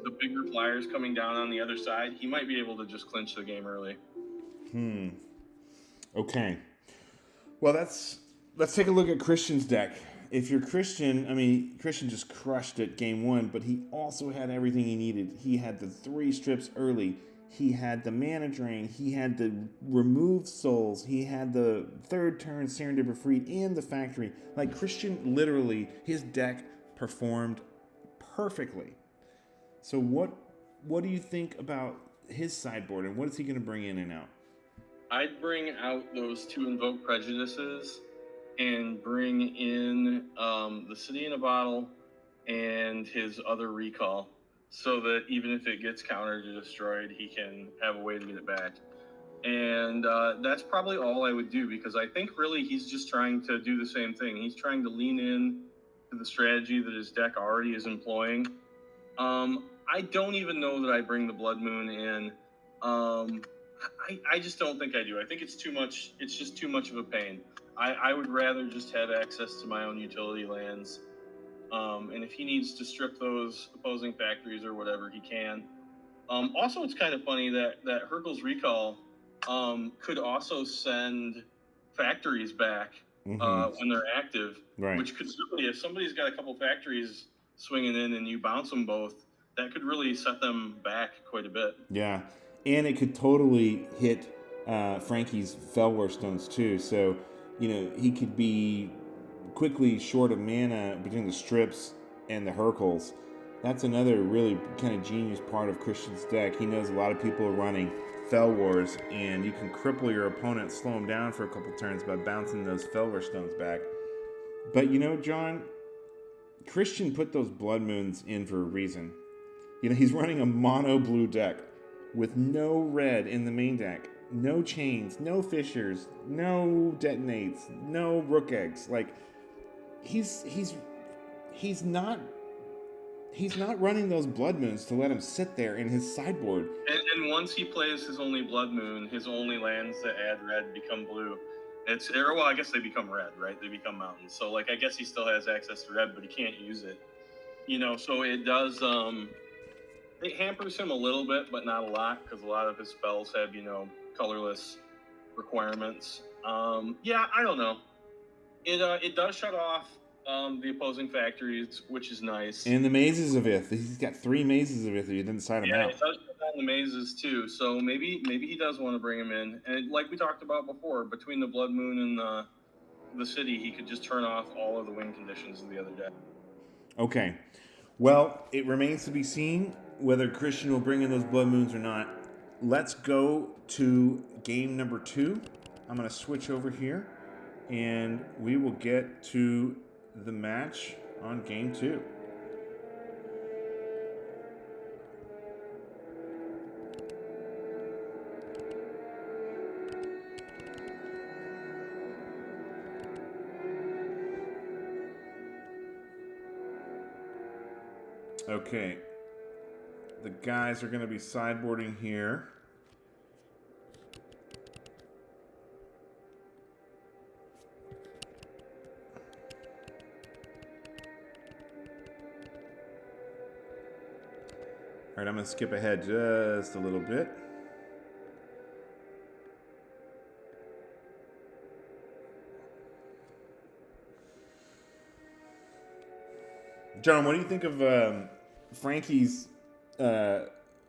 the bigger flyers coming down on the other side, he might be able to just clinch the game early. Okay. Well, let's take a look at Christian's deck. If you're Christian, Christian just crushed it game 1, but he also had everything he needed. He had the 3 strips early. He had the Mana Drain. He had the Remove Souls. He had the 3rd turn Serendib Efreet and the Factory. Like, Christian, literally, his deck performed perfectly. So what do you think about his sideboard, and what is he going to bring in and out? I'd bring out those 2 Invoke Prejudices and bring in the City in a Bottle and his other Recall, so that even if it gets countered or destroyed, he can have a way to get it back. And that's probably all I would do, because I think really he's just trying to do the same thing. He's trying to lean in to the strategy that his deck already is employing. I don't even know that I bring the Blood Moon in I just don't think I do. I think it's too much. It's just too much of a pain. I would rather just have access to my own utility lands. And if he needs to strip those opposing factories or whatever, he can. Also, it's kind of funny that Hurkyl's Recall could also send factories back when they're active, Right. which could really, if somebody's got a couple factories swinging in and you bounce them both, that could really set them back quite a bit. Yeah, and it could totally hit Frankie's Felwar Stones too. So, he could be quickly short of mana between the strips and the Hurkyls. That's another really kind of genius part of Christian's deck. He knows a lot of people are running Felwars, and you can cripple your opponent, slow him down for a couple turns by bouncing those Felwar Stones back. But John, Christian put those Blood Moons in for a reason. He's running a mono blue deck with no red in the main deck, no chains, no fissures, no detonates, no rook eggs. Like, he's not running those Blood Moons to let him sit there in his sideboard. And once he plays his only Blood Moon, his only lands that add red become blue. Well, I guess they become red, right? They become mountains. So, I guess he still has access to red, but he can't use it. So it does. It hampers him a little bit, but not a lot, because a lot of his spells have, colorless requirements. Yeah, I don't know. It does shut off the opposing factories, which is nice. And the Mazes of Ith. He's got 3 Mazes of Ith. He didn't side him out. Yeah, it does shut down the mazes too. So maybe he does want to bring him in. And like we talked about before, between the Blood Moon and the city, he could just turn off all of the win conditions of the other deck. Okay. Well, it remains to be seen whether Christian will bring in those Blood Moons or not. Let's go to game number 2. I'm going to switch over here, and we will get to the match on game 2. Okay. The guys are going to be sideboarding here. All right, I'm going to skip ahead just a little bit. John, what do you think of Frankie's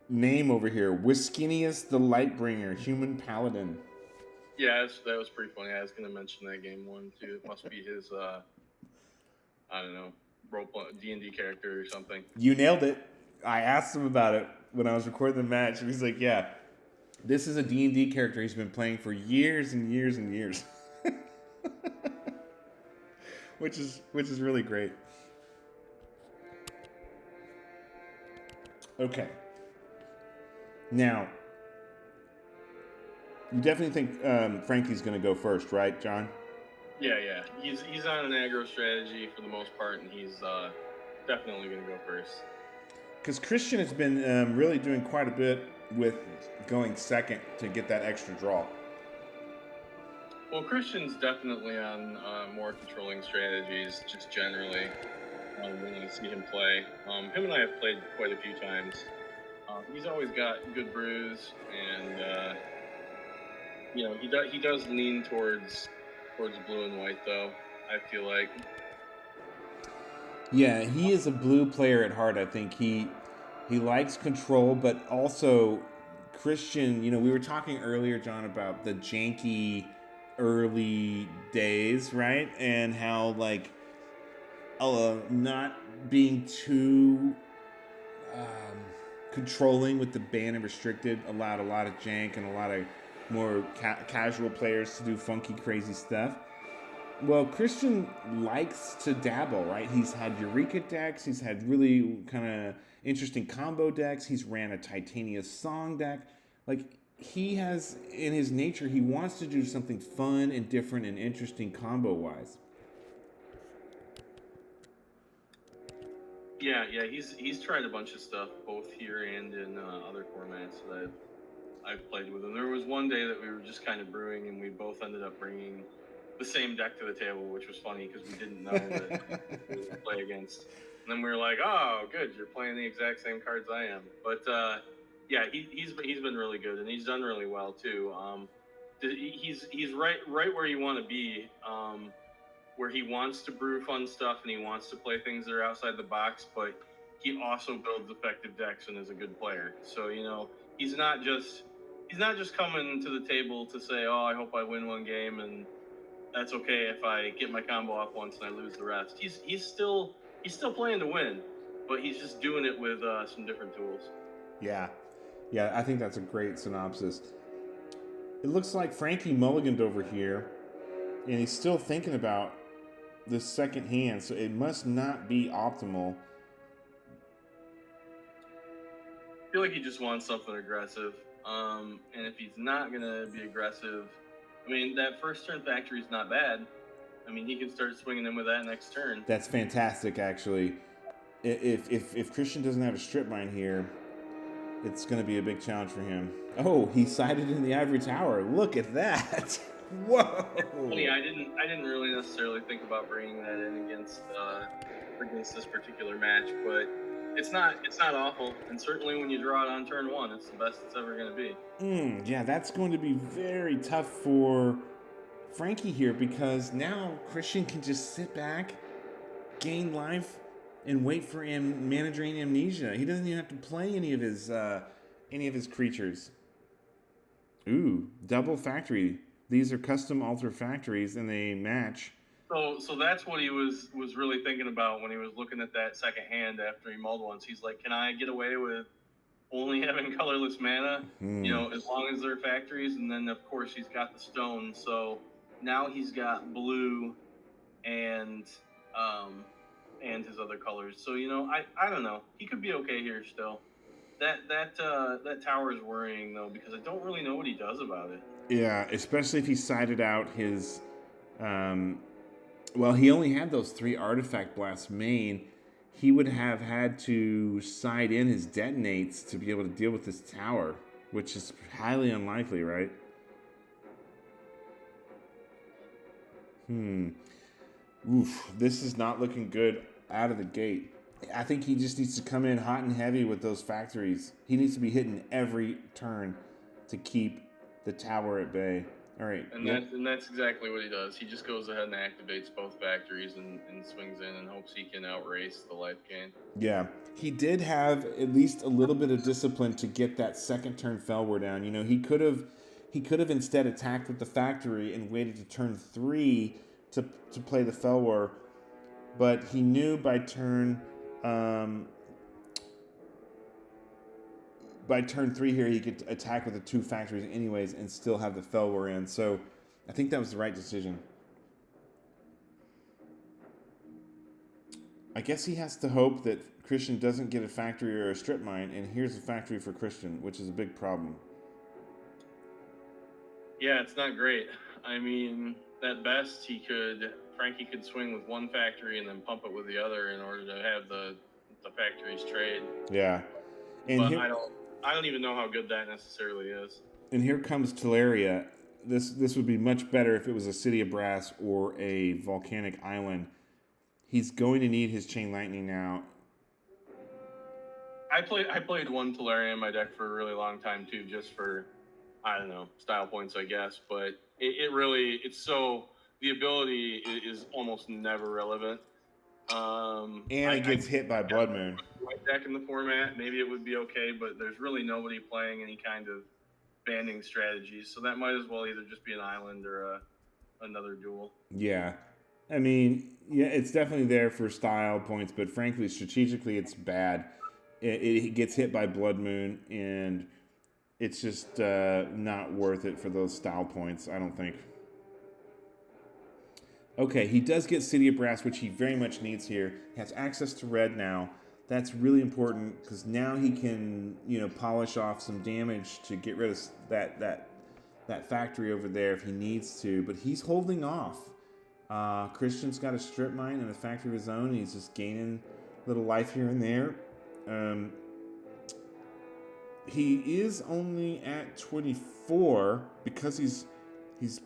name over here? Wiskinius the Lightbringer, Human Paladin. Yeah, that was pretty funny. I was going to mention that game 1 too. It must be his, I don't know, D&D character or something. You nailed it. I asked him about it when I was recording the match, and he's like, yeah, this is a D&D character he's been playing for years and years and years. which is really great. Okay. Now, you definitely think Frankie's going to go first, right, John? Yeah. He's on an aggro strategy for the most part, and he's definitely going to go first. Because Christian has been really doing quite a bit with going second to get that extra draw. Well, Christian's definitely on more controlling strategies, just generally. When I see him play. Him and I have played quite a few times. He's always got good brews, and he does lean towards blue and white, though. I feel like. Yeah, he is a blue player at heart. I think he likes control, but also Christian. We were talking earlier, John, about the janky early days, right? And how not being too controlling with the ban and restricted allowed a lot of jank and a lot of more casual players to do funky, crazy stuff. Well, Christian likes to dabble, right? He's had Eureka decks. He's had really kind of interesting combo decks. He's ran a Titania Song deck. He has, in his nature, he wants to do something fun and different and interesting combo-wise. Yeah, he's tried a bunch of stuff, both here and in other formats that I've played with him. There was one day that we were just kind of brewing, and we both ended up bringing the same deck to the table, which was funny because we didn't know that we would play against. And then we were like, "Oh, good, you're playing the exact same cards I am." But yeah, he's been really good, and he's done really well too. He's right where you want to be, where he wants to brew fun stuff and he wants to play things that are outside the box, but he also builds effective decks and is a good player. So he's not just coming to the table to say, "Oh, I hope I win one game and that's okay if I get my combo off once and I lose the rest." He's still playing to win, but he's just doing it with some different tools. Yeah, I think that's a great synopsis. It looks like Frankie mulliganed over here, and he's still thinking about this second hand, so it must not be optimal. I feel like he just wants something aggressive, and if he's not gonna be aggressive, I mean, that first turn factory is not bad. I mean, he can start swinging in with that next turn. That's fantastic, actually. If Christian doesn't have a strip mine here, it's going to be a big challenge for him. Oh, he sided in the ivory tower. Look at that. Whoa. Funny, I didn't really necessarily think about bringing that in against this particular match, but it's not awful. And certainly when you draw it on turn one, it's the best it's ever going to be. Yeah, that's going to be very tough for Frankie here, because now Christian can just sit back, gain life, and wait for Managing Amnesia. He doesn't even have to play any of his creatures. Ooh, double factory. These are custom altar factories, and they match. So that's what he was really thinking about when he was looking at that second hand after he mulled once. He's like, can I get away with only having colorless mana? As long as they're factories, and then of course he's got the stone. So now he's got blue and his other colors. So I don't know. He could be okay here still. That tower is worrying though, because I don't really know what he does about it. Yeah, especially if he sided out his. Well, he only had those 3 artifact blasts main. He would have had to side in his detonates to be able to deal with this tower, which is highly unlikely, right? Oof, this is not looking good out of the gate. I think he just needs to come in hot and heavy with those factories. He needs to be hitting every turn to keep the tower at bay. All right. And that's exactly what he does. He just goes ahead and activates both factories and swings in and hopes he can outrace the life gain. Yeah. He did have at least a little bit of discipline to get that second turn Felwar down. He could have instead attacked with the factory and waited to turn 3 to play the Felwar, but he knew by turn 3 here he could attack with the 2 factories anyways and still have the Felwar in. So I think that was the right decision. I guess he has to hope that Christian doesn't get a factory or a strip mine, and here's a factory for Christian, which is a big problem. Yeah, it's not great. I mean, at best, Frankie could swing with one factory and then pump it with the other in order to have the factories trade. Yeah. And but I don't even know how good that necessarily is. And here comes Teleria. This would be much better if it was a City of Brass or a volcanic island. He's going to need his Chain Lightning now. I played one Teleria in my deck for a really long time too, just for, I don't know, style points, I guess. But the ability is almost never relevant. And it gets hit by Blood Moon. White deck in the format, maybe it would be okay, but there's really nobody playing any kind of banding strategies, so that might as well either just be an island or another duel. Yeah. I mean, yeah, it's definitely there for style points, but frankly, strategically, it's bad. It gets hit by Blood Moon, and it's just not worth it for those style points, I don't think. Okay, he does get City of Brass, which he very much needs here. He has access to red now. That's really important because now he can, polish off some damage to get rid of that factory over there if he needs to. But he's holding off. Christian's got a strip mine and a factory of his own. And he's just gaining a little life here and there. he is only at 24 because he's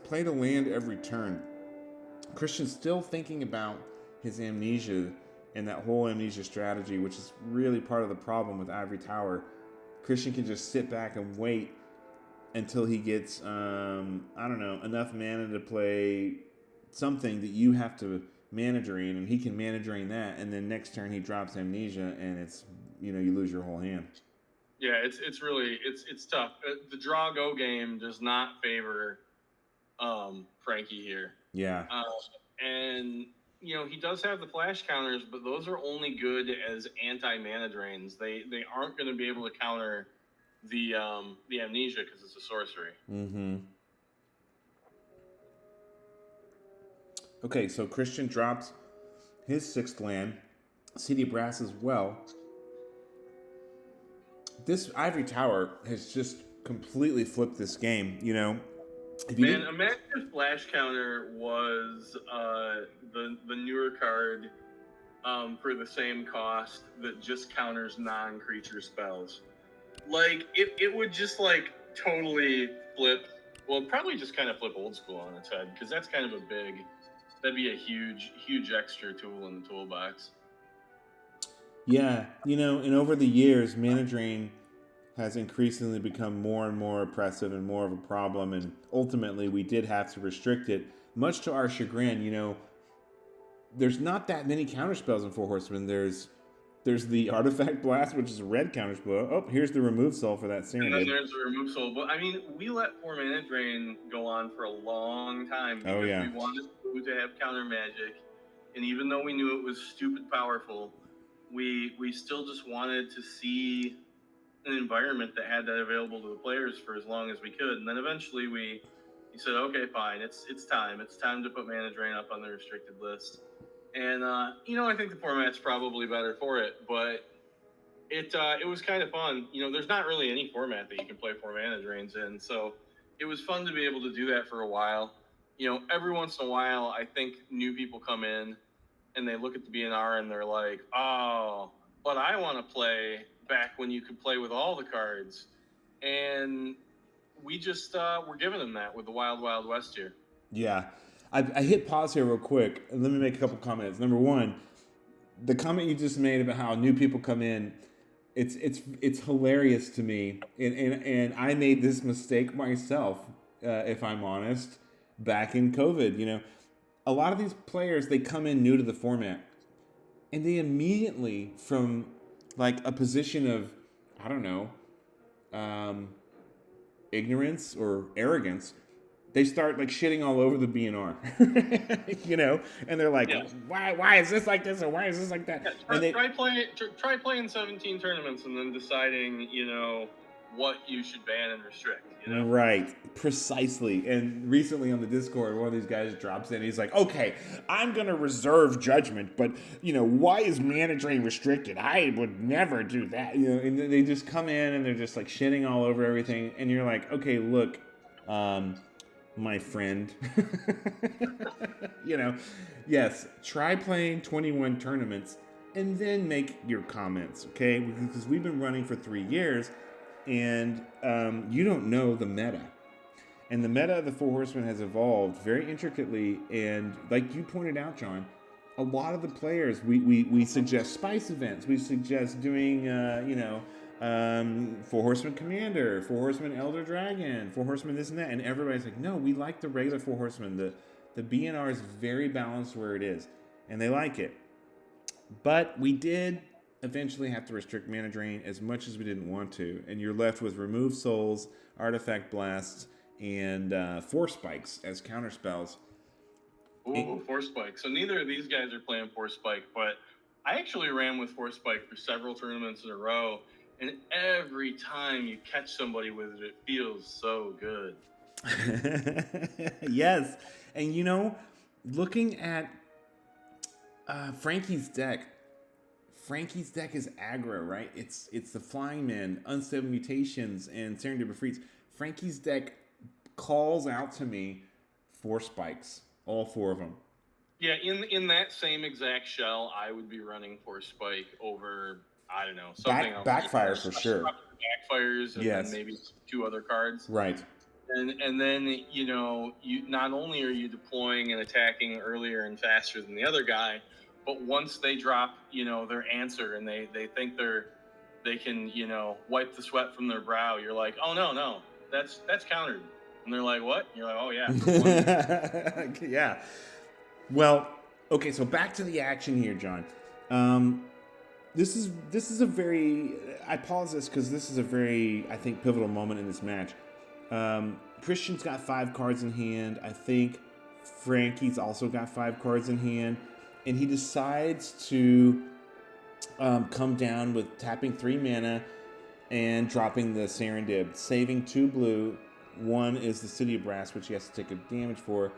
played a land every turn. Christian's still thinking about his amnesia and that whole amnesia strategy, which is really part of the problem with Ivory Tower. Christian can just sit back and wait until he gets, enough mana to play something that you have to mana drain, and he can mana drain that, and then next turn he drops amnesia, and it's, you lose your whole hand. Yeah, it's really tough. The draw go game does not favor Frankie here. Yeah. And he does have the flash counters, but those are only good as anti-mana drains. They aren't going to be able to counter the amnesia because it's a sorcery. Mm-hmm. Okay, so Christian drops his 6th land. CD Brass as well. This Ivory Tower has just completely flipped this game, Man, imagine if Flash Counter was the newer card for the same cost that just counters non-creature spells. Like, it would just, totally flip. Well, probably just kind of flip Old School on its head, because that's kind of that'd be a huge, huge extra tool in the toolbox. Yeah, and over the years, mana drain has increasingly become more and more oppressive and more of a problem, and ultimately we did have to restrict it, much to our chagrin. There's not that many counterspells in Four Horsemen. There's the Artifact Blast, which is a red counterspell. Oh, here's the Remove Soul for that Sanded. And then there's the Remove Soul. But, we let 4 mana drain go on for a long time because we wanted to have counter magic, and even though we knew it was stupid powerful, we still just wanted to see an environment that had that available to the players for as long as we could. And then eventually we said, okay, fine, it's time to put mana drain up on the restricted list. And I think the format's probably better for it, but it was kind of fun. There's not really any format that you can play 4 mana drains in, so it was fun to be able to do that for a while. Every once in a while, I think new people come in and they look at the BNR and they're like, oh, but I want to play back when you could play with all the cards. And we just we're giving them that with the Wild Wild West here. Yeah. I hit pause here real quick, and let me make a couple comments. Number one, the comment you just made about how new people come in, it's hilarious to me. And I made this mistake myself, if I'm honest, back in COVID. A lot of these players, they come in new to the format, and they immediately, from a position of, I don't know, ignorance or arrogance, they start shitting all over the BNR, and they're like, why is this like this, or why is this like that? Yeah, try playing 17 tournaments and then deciding, what you should ban and restrict. Right, precisely. And recently on the Discord, one of these guys drops in. He's like, okay, I'm going to reserve judgment, but, why is mana drain restricted? I would never do that. And they just come in and they're just shitting all over everything. And you're like, okay, look, my friend, yes, try playing 21 tournaments and then make your comments, okay? Because we've been running for 3 years. And you don't know the meta. And the meta of the Four Horsemen has evolved very intricately. And like you pointed out, John, a lot of the players, we suggest spice events. We suggest doing, Four Horsemen Commander, Four Horsemen Elder Dragon, Four Horsemen this and that. And everybody's like, no, we like the regular Four Horsemen. The BNR is very balanced where it is. And they like it. But we did eventually have to restrict mana drain as much as we didn't want to, and you're left with Remove Souls, Artifact Blasts, and Force Spikes as counter spells. Ooh, Force Spike. So neither of these guys are playing Force Spike, but I actually ran with Force Spike for several tournaments in a row, and every time you catch somebody with it, it feels so good. Yes, and looking at Frankie's deck is aggro, right? It's the Flying Men, Unstable Mutations, and Serendipity Freeze. Frankie's deck calls out to me Force Spikes, all 4 of them. Yeah, in that same exact shell, I would be running Force Spike over I don't know, something else. Backfire for sure. Backfires, and then maybe 2 other cards. Right. And then, you know, you not only are you deploying and attacking earlier and faster than the other guy, but once they drop, you know, their answer and they think they can, you know, wipe the sweat from their brow, you're like, oh no, that's countered. And they're like, what? And you're like, oh yeah. Yeah. Well, okay, so back to the action here, John. This is a very, I pause this because this is a very, I think, pivotal moment in this match. Christian's got 5 cards in hand. I think Frankie's also got 5 cards in hand. And he decides to come down with tapping 3 mana and dropping the Serendib, saving 2 blue. 1 is the City of Brass, which he has to take a damage for.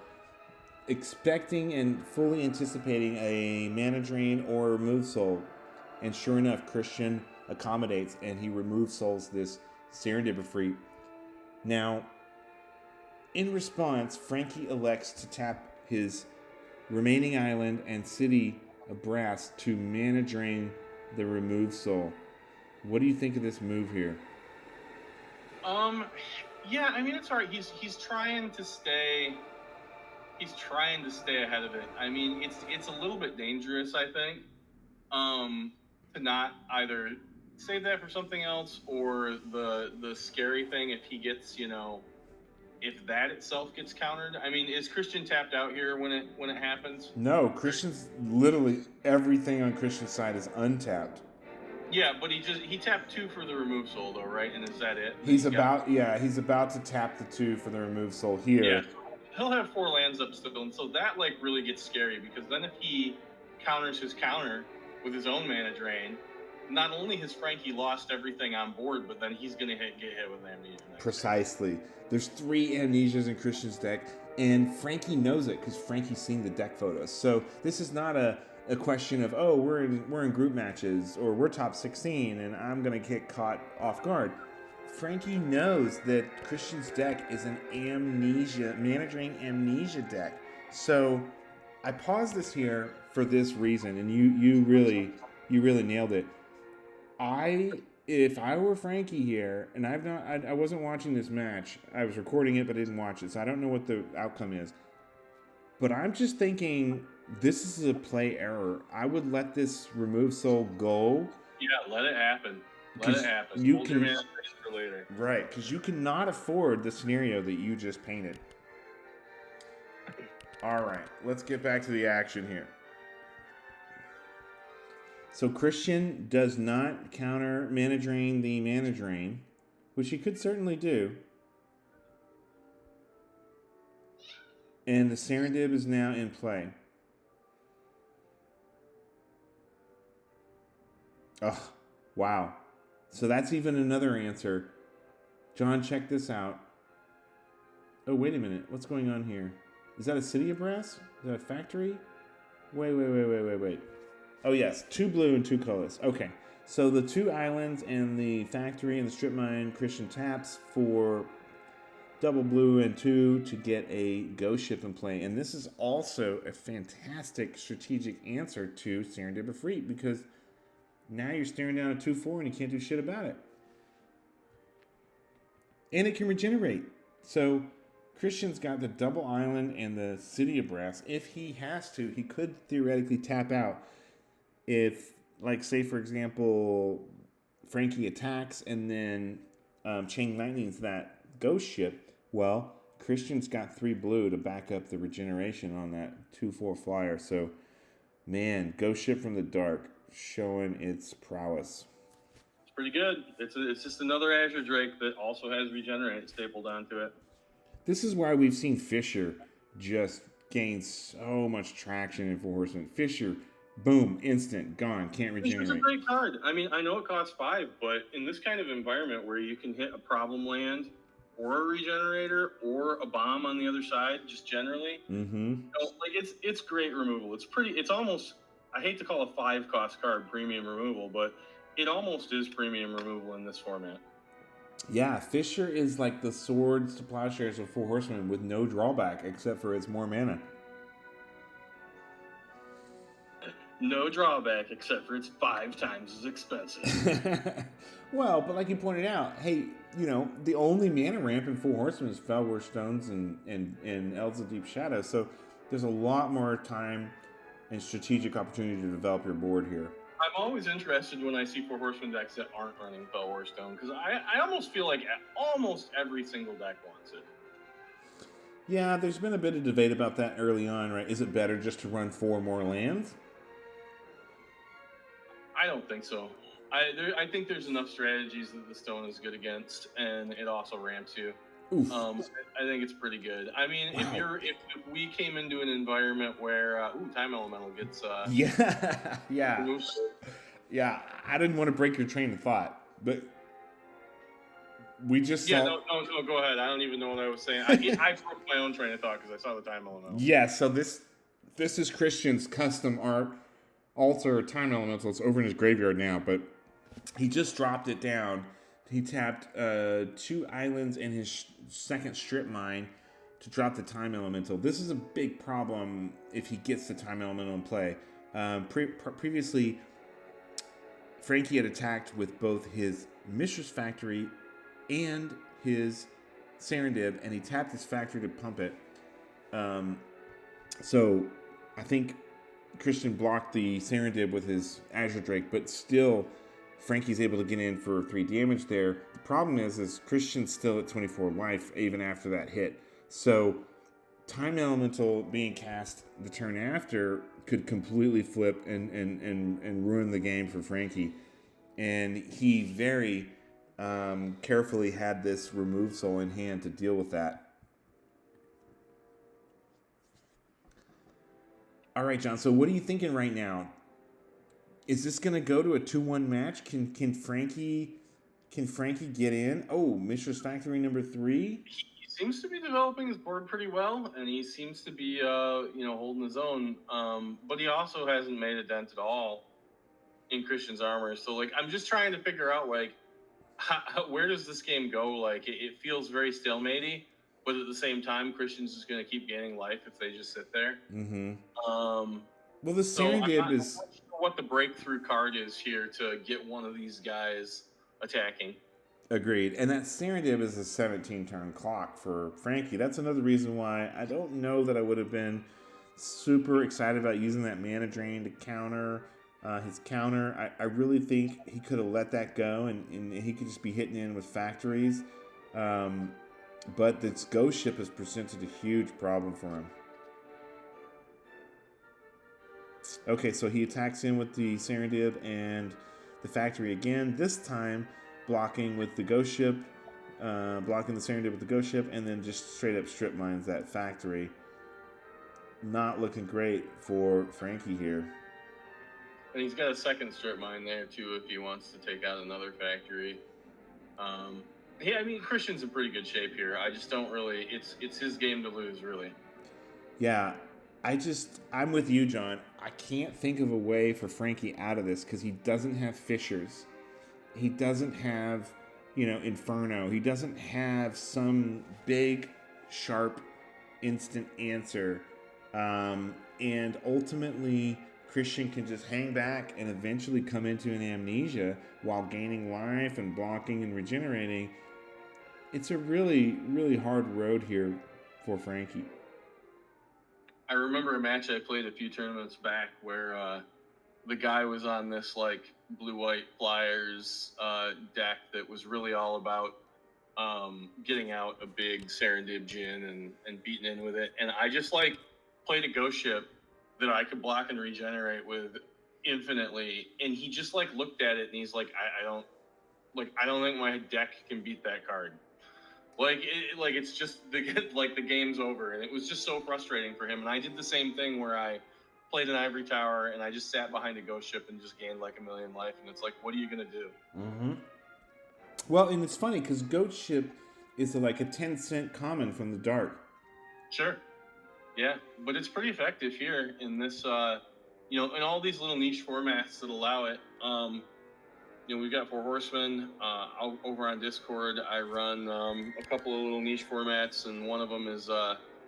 Expecting and fully anticipating a mana drain or remove soul. And sure enough, Christian accommodates and he removes souls this Serendib free. Now, in response, Frankie elects to tap his remaining island and City of Brass to mana drain the remove soul. What do you think of this move here? Yeah, I mean, it's all right. He's trying to stay ahead of it. I mean, it's a little bit dangerous, I think, to not either save that for something else or the scary thing if he gets, you know, if that itself gets countered. I mean, is Christian tapped out here when it happens? No, Christian's literally everything on Christian's side is untapped. Yeah, but he tapped 2 for the remove soul though, right? And is that it? He's about to tap the 2 for the remove soul here. Yeah, he'll have 4 lands up still, and so that like really gets scary because then if he counters his counter with his own mana drain, not only has Frankie lost everything on board, but then he's gonna get hit with amnesia. Precisely. There's 3 amnesias in Christian's deck, and Frankie knows it because Frankie's seen the deck photos. So this is not a question of, oh, we're in group matches or we're top 16 and I'm gonna get caught off guard. Frankie knows that Christian's deck is an amnesia, mana drain amnesia deck. So I paused this here for this reason, and you really nailed it. If I were Frankie here, and I wasn't watching this match. I was recording it, but I didn't watch it, so I don't know what the outcome is. But I'm just thinking this is a play error. I would let this remove soul go. Yeah, let it happen. Let it happen. You Hold can, your mana for later. Right, because you cannot afford the scenario that you just painted. All right, let's get back to the action here. So Christian does not counter mana drain the mana drain, which he could certainly do. And the Serendib is now in play. Oh, wow. So that's even another answer. John, check this out. Oh, wait a minute. What's going on here? Is that a City of Brass? Is that a factory? Wait. Oh, yes. 2 blue and 2 colorless. Okay. So the 2 islands and the factory and the strip mine, Christian taps for double blue and 2 to get a ghost ship in play. And this is also a fantastic strategic answer to Serendib Efreet, because now you're staring down a 2/4 and you can't do shit about it. And it can regenerate. So Christian's got the double island and the City of Brass. If he has to, he could theoretically tap out. If, like, say, for example, Frankie attacks and then Chain Lightning's that ghost ship, well, Christian's got 3 blue to back up the regeneration on that 2/4 flyer. So, man, ghost ship from the dark showing its prowess. It's pretty good. It's just another Azure Drake that also has regenerate stapled onto it. This is why we've seen Fisher just gain so much traction in Four Horsemen. Fisher, boom, instant, gone, can't regenerate. It's a great card. I mean, I know it costs 5, but in this kind of environment where you can hit a problem land or a regenerator or a bomb on the other side, just generally, like it's great removal. It's almost, I hate to call a 5-cost card premium removal, but it almost is premium removal in this format. Yeah, Fisher is like the Swords to Plowshares of Four Horsemen with no drawback except for it's more mana. No drawback, except for it's 5 times as expensive. Well, but like you pointed out, hey, the only mana ramp in Four Horsemen is Felwar Stones and Elves of Deep Shadow, so there's a lot more time and strategic opportunity to develop your board here. I'm always interested when I see Four Horsemen decks that aren't running Felwar Stone, because I almost feel like almost every single deck wants it. Yeah, there's been a bit of debate about that early on, right? Is it better just to run 4 more lands? I don't think so. I think there's enough strategies that the stone is good against, and it also ramps you. Oof. I think it's pretty good. I mean, Wow. if we came into an environment where Time Elemental gets Yeah. removed. Yeah, I didn't want to break your train of thought, but we just Yeah, saw... no, go ahead. I don't even know what I was saying. I broke my own train of thought because I saw the Time Elemental. Yeah, so this is Christian's custom art altar Time Elemental. It's over in his graveyard now, but he just dropped it down. He tapped 2 islands and his second strip mine to drop the Time Elemental. This is a big problem if he gets the Time Elemental in play. Previously, Frankie had attacked with both his Mistress Factory and his Serendib, and he tapped his factory to pump it. So I think Christian blocked the Serendib with his Azure Drake, but still Frankie's able to get in for 3 damage there. The problem is Christian's still at 24 life even after that hit. So Time Elemental being cast the turn after could completely flip and ruin the game for Frankie. And he very carefully had this Remove Soul in hand to deal with that. All right, John. So what are you thinking right now? Is this going to go to a 2-1 match? Can Frankie get in? Oh, Mistress Factory number 3. He seems to be developing his board pretty well, and he seems to be holding his own. But he also hasn't made a dent at all in Christian's armor. So like, I'm just trying to figure out like where does this game go? Like it feels very stalematy. But at the same time, Christian's just going to keep gaining life if they just sit there. Mm-hmm. Well, the Serendib is... I'm not sure what the breakthrough card is here to get one of these guys attacking. Agreed. And that Serendib is a 17-turn clock for Frankie. That's another reason why I don't know that I would have been super excited about using that mana drain to counter his counter. I really think he could have let that go and he could just be hitting in with factories. But this ghost ship has presented a huge problem for him. Okay, so he attacks in with the Serendib and the factory again. This time blocking with the ghost ship, blocking the Serendib with the ghost ship, and then just straight up strip mines that factory. Not looking great for Frankie here. And he's got a second strip mine there too if he wants to take out another factory. Yeah, I mean, Christian's in pretty good shape here. I just don't really... It's his game to lose, really. Yeah, I'm with you, John. I can't think of a way for Frankie out of this because he doesn't have Fissures. He doesn't have, Inferno. He doesn't have some big, sharp, instant answer. And ultimately, Christian can just hang back and eventually come into an amnesia while gaining life and blocking and regenerating. It's a really, really hard road here for Frankie. I remember a match I played a few tournaments back where the guy was on this like blue-white flyers deck that was really all about getting out a big Serendib Djinn and beating in with it. And I just like played a ghost ship that I could block and regenerate with infinitely. And he just like looked at it and he's like, I don't think my deck can beat that card. It's just the game's over, and it was just so frustrating for him. And I did the same thing where I played an ivory tower and I just sat behind a ghost ship and just gained like 1 million life. And it's like, what are you gonna do? Mm-hmm. Well, and it's funny because ghost ship is like a 10-cent common from the dark. Sure. Yeah, but it's pretty effective here in this, in all these little niche formats that allow it. We've got Four Horsemen over on Discord. I run a couple of little niche formats, and one of them is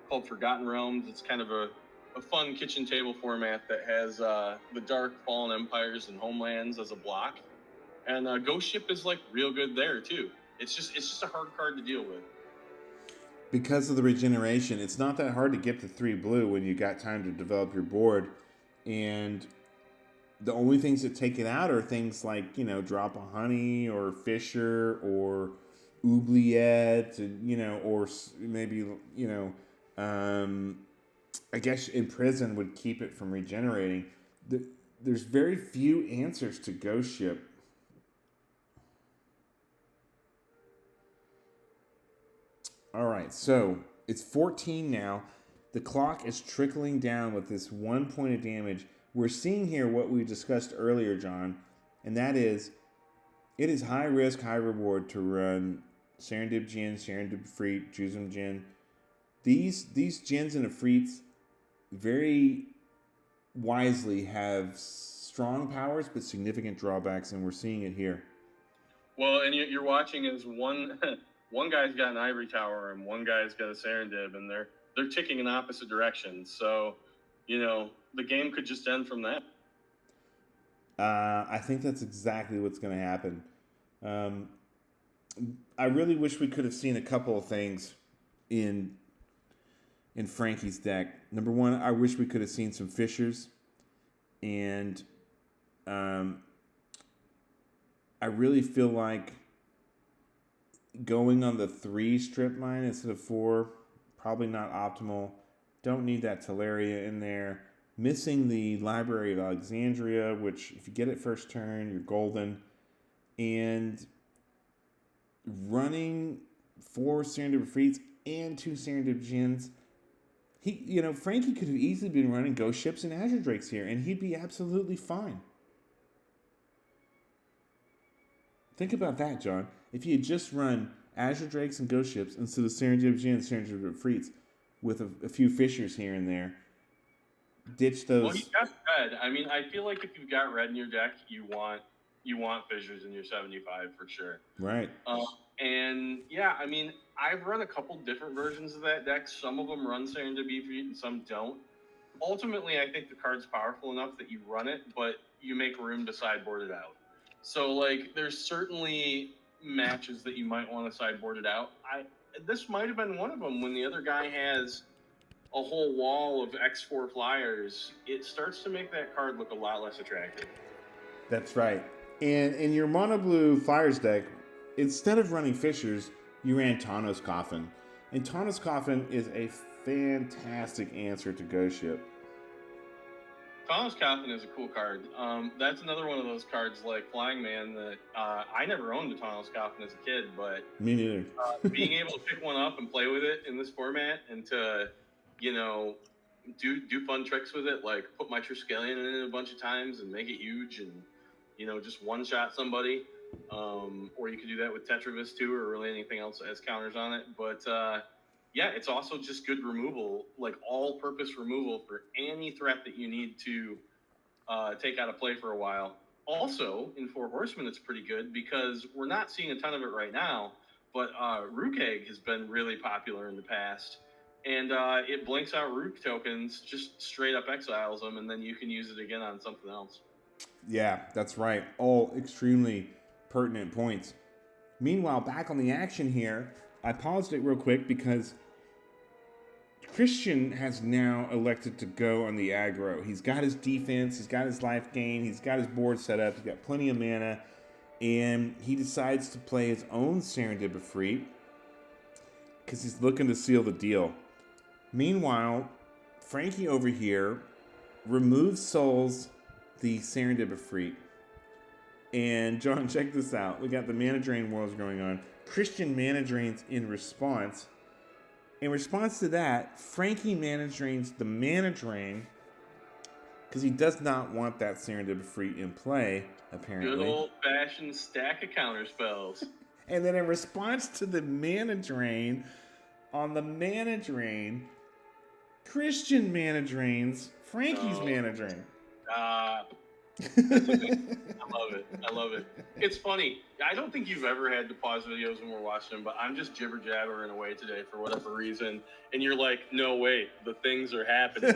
called Forgotten Realms. It's kind of a a fun kitchen table format that has the Dark Fallen Empires and Homelands as a block, and Ghost Ship is like real good there too. It's just a hard card to deal with. Because of the regeneration, it's not that hard to get to 3 blue when you got time to develop your board, and the only things that take it out are things like, you know, Drop a Honey or Fisher or Oubliette, and, you know, or maybe, you know, I guess Imprison would keep it from regenerating. There's very few answers to Ghost Ship. All right, so it's 14 now. The clock is trickling down with this 1 point of damage. We're seeing here what we discussed earlier, John, and that is, it is high risk, high reward to run Serendib Djinn, Serendib Efreet, Juzum Djinn. These Djinns and Efreets very wisely have strong powers but significant drawbacks, and we're seeing it here. Well, and you're watching as one one guy's got an ivory tower and one guy's got a Serendib, and they're ticking in opposite directions. So, you know, the game could just end from that. I think that's exactly what's going to happen. I really wish we could have seen a couple of things in Frankie's deck. Number one, I wish we could have seen some Fishers, and I really feel like going on the 3 strip line instead of 4, probably not optimal. Don't need that Teleria in there. Missing the Library of Alexandria, which if you get it first turn, you're golden. And running 4 Serendib Efreets and 2 Serendib Djinns. Frankie could have easily been running Ghost Ships and Azure Drakes here, and he'd be absolutely fine. Think about that, John. If he had just run Azure Drakes and Ghost Ships instead of Serendib Djinn and Serendib Efreets with a few Fishers here and there, ditch those. Well, you got red. I mean, I feel like if you've got red in your deck, you want Fishers in your 75 for sure. Right. And yeah, I mean, I've run a couple different versions of that deck. Some of them run Serendib Efreet and some don't. Ultimately, I think the card's powerful enough that you run it, but you make room to sideboard it out. So, like, there's certainly matches that you might want to sideboard it out. This might have been one of them when the other guy has a whole wall of X4 flyers. It starts to make that card look a lot less attractive. That's right. And in your mono blue Flyers deck, instead of running Fishers, you ran Tawnos Coffin. And Tawnos Coffin is a fantastic answer to Ghost Ship. Tawnos Coffin is a cool card. That's another one of those cards like Flying Man that I never owned a Tawnos Coffin as a kid, but me neither. Being able to pick one up and play with it in this format and to, you know, do fun tricks with it, like put my Triskelion in it a bunch of times and make it huge and, you know, just one-shot somebody. Or you could do that with Tetravis too, or really anything else that has counters on it. But yeah, it's also just good removal, like all-purpose removal for any threat that you need to take out of play for a while. Also, in 4 Horsemen, it's pretty good because we're not seeing a ton of it right now, but Rook-Egg has been really popular in the past. And it blinks out Rook tokens, just straight up exiles them, and then you can use it again on something else. Yeah, that's right. All extremely pertinent points. Meanwhile, back on the action here, I paused it real quick because Christian has now elected to go on the aggro. He's got his defense, he's got his life gain, he's got his board set up, he's got plenty of mana, and he decides to play his own Serendib Efreet because he's looking to seal the deal. Meanwhile, Frankie over here removes Souls the Serendib Efreet. And John, check this out. We got the Mana Drain Wars going on. Christian Mana Drains in response. In response to that, Frankie Mana Drains the Mana Drain because he does not want that Serendib Efreet in play, apparently. Good old-fashioned stack of counter spells. And then in response to the Mana Drain, on the Mana Drain, Christian Mana Drains Frankie's Mana Drain. I love it. I love it. It's funny. I don't think you've ever had to pause videos when we're watching them, but I'm just jibber jabbering away today for whatever reason, and you're like, "No, wait, the things are happening."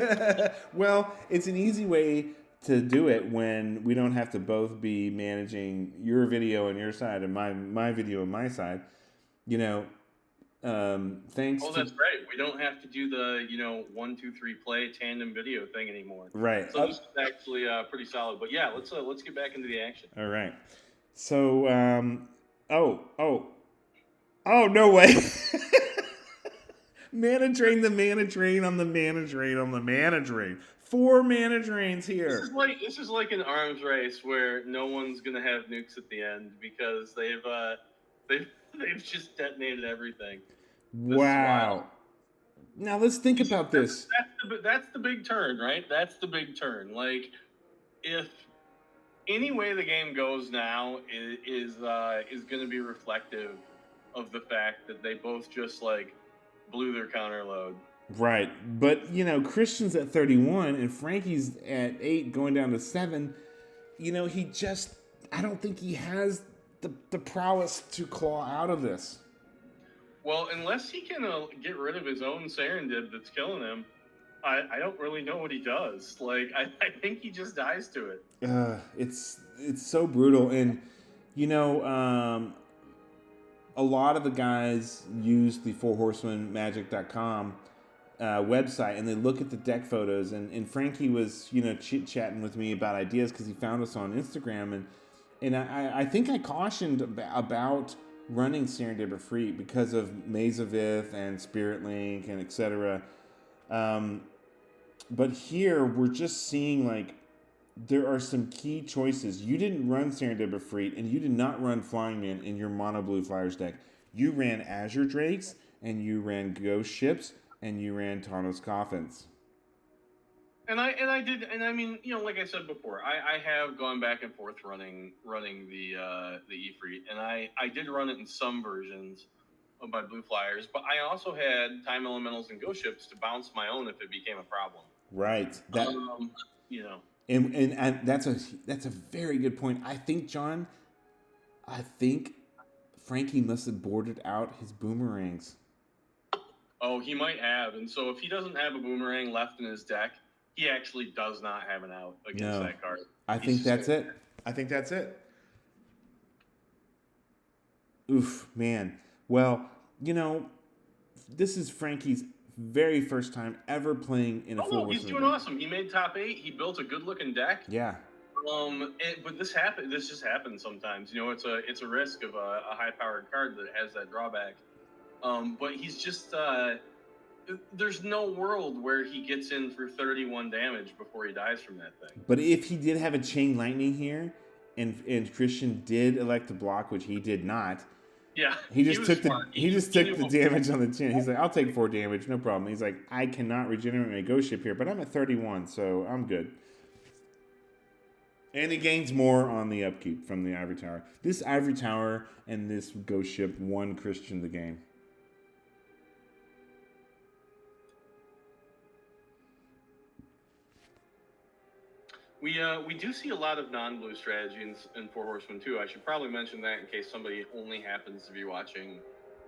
Well, it's an easy way to do it when we don't have to both be managing your video on your side and my video on my side. You know, thanks. Oh, that's right. We don't have to do the 1, 2, 3 play tandem video thing anymore. Right. So this is actually pretty solid. But yeah, let's get back into the action. All right. So oh no way. Mana drain the mana drain on the mana drain on the mana drain. 4 mana drains here. This is like an arms race where no one's gonna have nukes at the end because they've just detonated everything. Wow. Now let's think about this. That's the big turn, right? That's the big turn. Like, if any way the game goes now is going to be reflective of the fact that they both just like blew their counter load. Right, but Christian's at 31 and Frankie's at 8, going down to 7. I don't think he has the prowess to claw out of this. Well, unless he can get rid of his own Serendib that's killing him, I don't really know what he does. Like, I think he just dies to it. It's so brutal. And, a lot of the guys use the 4horsemenmagic.com website, and they look at the deck photos. And Frankie was, chit-chatting with me about ideas because he found us on Instagram. And I think I cautioned about running Serendib Efreet because of Maze of Ith and Spirit Link and etc. But here we're just seeing like there are some key choices. You didn't run Serendib Efreet and you did not run Flying Man in your mono blue Flyers deck. You ran Azure Drakes and you ran Ghost Ships and you ran Tawnos Coffins. And I did, and I mean, like I said before, I have gone back and forth running the Efreet, and I did run it in some versions of my blue Flyers, but I also had Time Elementals and Ghost Ships to bounce my own if it became a problem. Right. That and that's a very good point. I think Frankie must have boarded out his boomerangs. Oh, he might have, and so if he doesn't have a boomerang left in his deck, he actually does not have an out against that card. I think that's it. Oof, man. Well, this is Frankie's very first time ever playing in a full. Oh, he's doing awesome. He made top 8. He built a good-looking deck. Yeah. But this just happens sometimes. It's a risk of a high-powered card that has that drawback. But he's just. There's no world where he gets in for 31 damage before he dies from that thing. But if he did have a Chain Lightning here, and Christian did elect to block, which he did not. Yeah, he just took the damage on the chin. He's like, I'll take 4 damage, no problem. He's like, I cannot regenerate my Ghost Ship here, but I'm at 31, so I'm good. And he gains more on the upkeep from the Ivory Tower. This Ivory Tower and this Ghost Ship won Christian the game. We do see a lot of non-blue strategies in Four Horsemen too. I should probably mention that in case somebody only happens to be watching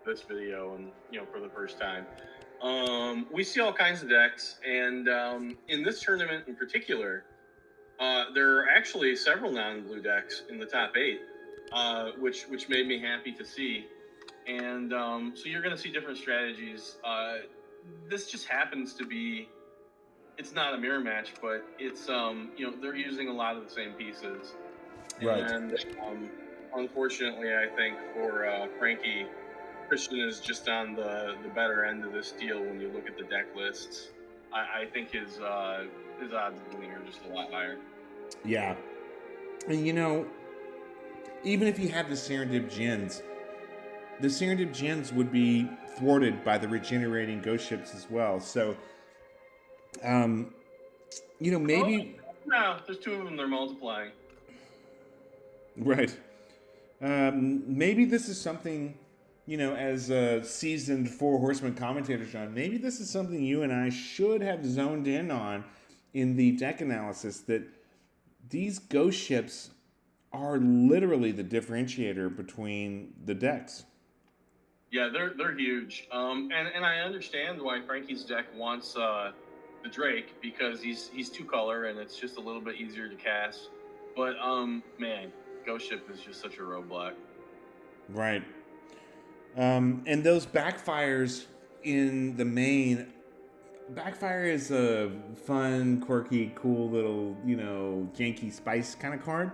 this video and for the first time. We see all kinds of decks, and in this tournament in particular, there are actually several non-blue decks in the top 8, which made me happy to see. And so you're going to see different strategies. This just happens to be. It's not a mirror match, but it's they're using a lot of the same pieces. Right. And unfortunately, I think for Frankie, Christian is just on the better end of this deal when you look at the deck lists. I think his odds of winning are just a lot higher. Yeah. And even if he had the Serendib Gens would be thwarted by the regenerating Ghost Ships as well. So maybe. No, there's 2 of them. They're multiplying. Right. Maybe this is something, as a seasoned Four Horsemen commentator, John. Maybe this is something you and I should have zoned in on in the deck analysis. That these ghost ships are literally the differentiator between the decks. Yeah, they're huge. And I understand why Frankie's deck wants the Drake, because he's 2-color and it's just a little bit easier to cast. But man, Ghost Ship is just such a roadblock. Right. And those backfires in the main. Backfire is a fun, quirky, cool little, janky spice kind of card.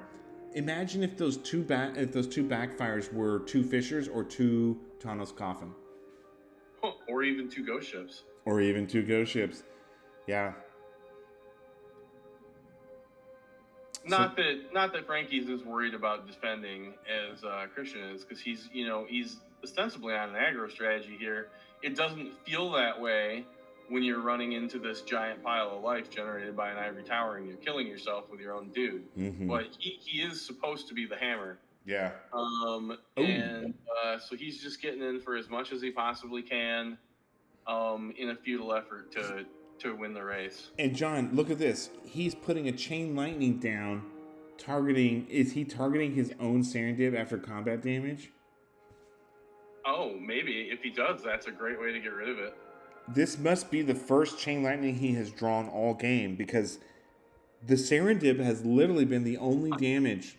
Imagine if those two backfires were 2 Fishers or 2 Tawnos Coffin. Or even 2 Ghost Ships. Or even 2 Ghost Ships. Yeah. Not that Frankie's is worried about defending as Christian is, because he's ostensibly on an aggro strategy here. It doesn't feel that way when you're running into this giant pile of life generated by an ivory tower and you're killing yourself with your own dude. Mm-hmm. But he is supposed to be the hammer. Yeah. So he's just getting in for as much as he possibly can in a futile effort to win the race. And John, look at this. He's putting a chain lightning down, is he targeting his own Serendib after combat damage? Oh, maybe. If he does, that's a great way to get rid of it. This must be the first chain lightning he has drawn all game, because the Serendib has literally been the only damage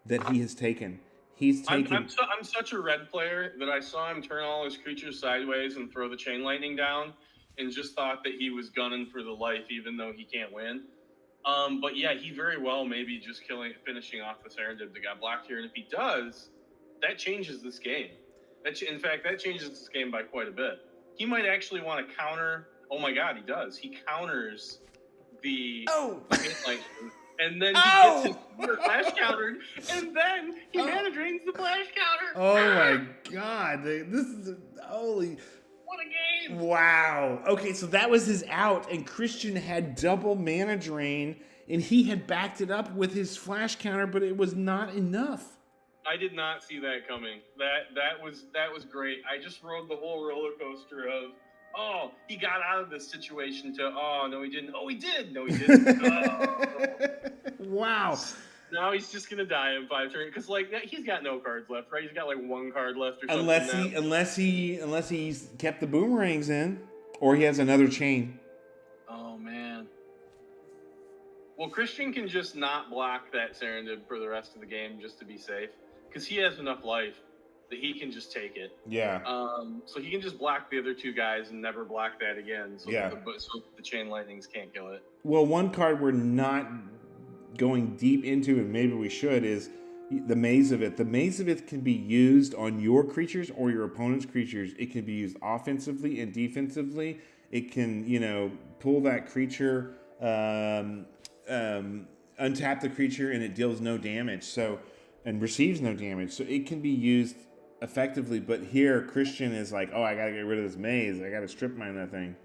that he has taken. I'm such a red player that I saw him turn all his creatures sideways and throw the chain lightning down, and just thought that he was gunning for the life, even though he can't win. But yeah, he very well may be just finishing off the Serendib that got blocked here, and if he does, that changes this game. In fact, that changes this game by quite a bit. He might actually want to counter. Oh my God, he does. He counters the chain lightning, and then he gets his flash countered, and then he mana drains the flash counter. Oh my God, this is holy. What a game! Wow. Okay, so that was his out, and Christian had double mana drain, and he had backed it up with his flash counter, but it was not enough. I did not see that coming. That was great. I just rode the whole roller coaster of, oh, he got out of this situation, to, oh, no, he didn't. Oh, he did. No, he didn't. Oh. Wow. Now he's just gonna die in 5 turns, because he's got no cards left, right? He's got 1 card left or something. Unless he's kept the boomerangs in, or he has another chain. Oh man. Well, Christian can just not block that Serendib for the rest of the game just to be safe, because he has enough life that he can just take it. Yeah. So he can just block the other 2 guys and never block that again. So yeah. So the chain lightnings can't kill it. Well, one card we're not going deep into, and maybe we should, is the Maze of It. The Maze of It can be used on your creatures or your opponent's creatures. It can be used offensively and defensively. It can, pull that creature, untap the creature, and it deals no damage. And receives no damage. So it can be used effectively. But here, Christian is like, oh, I got to get rid of this maze. I got to strip mine that thing.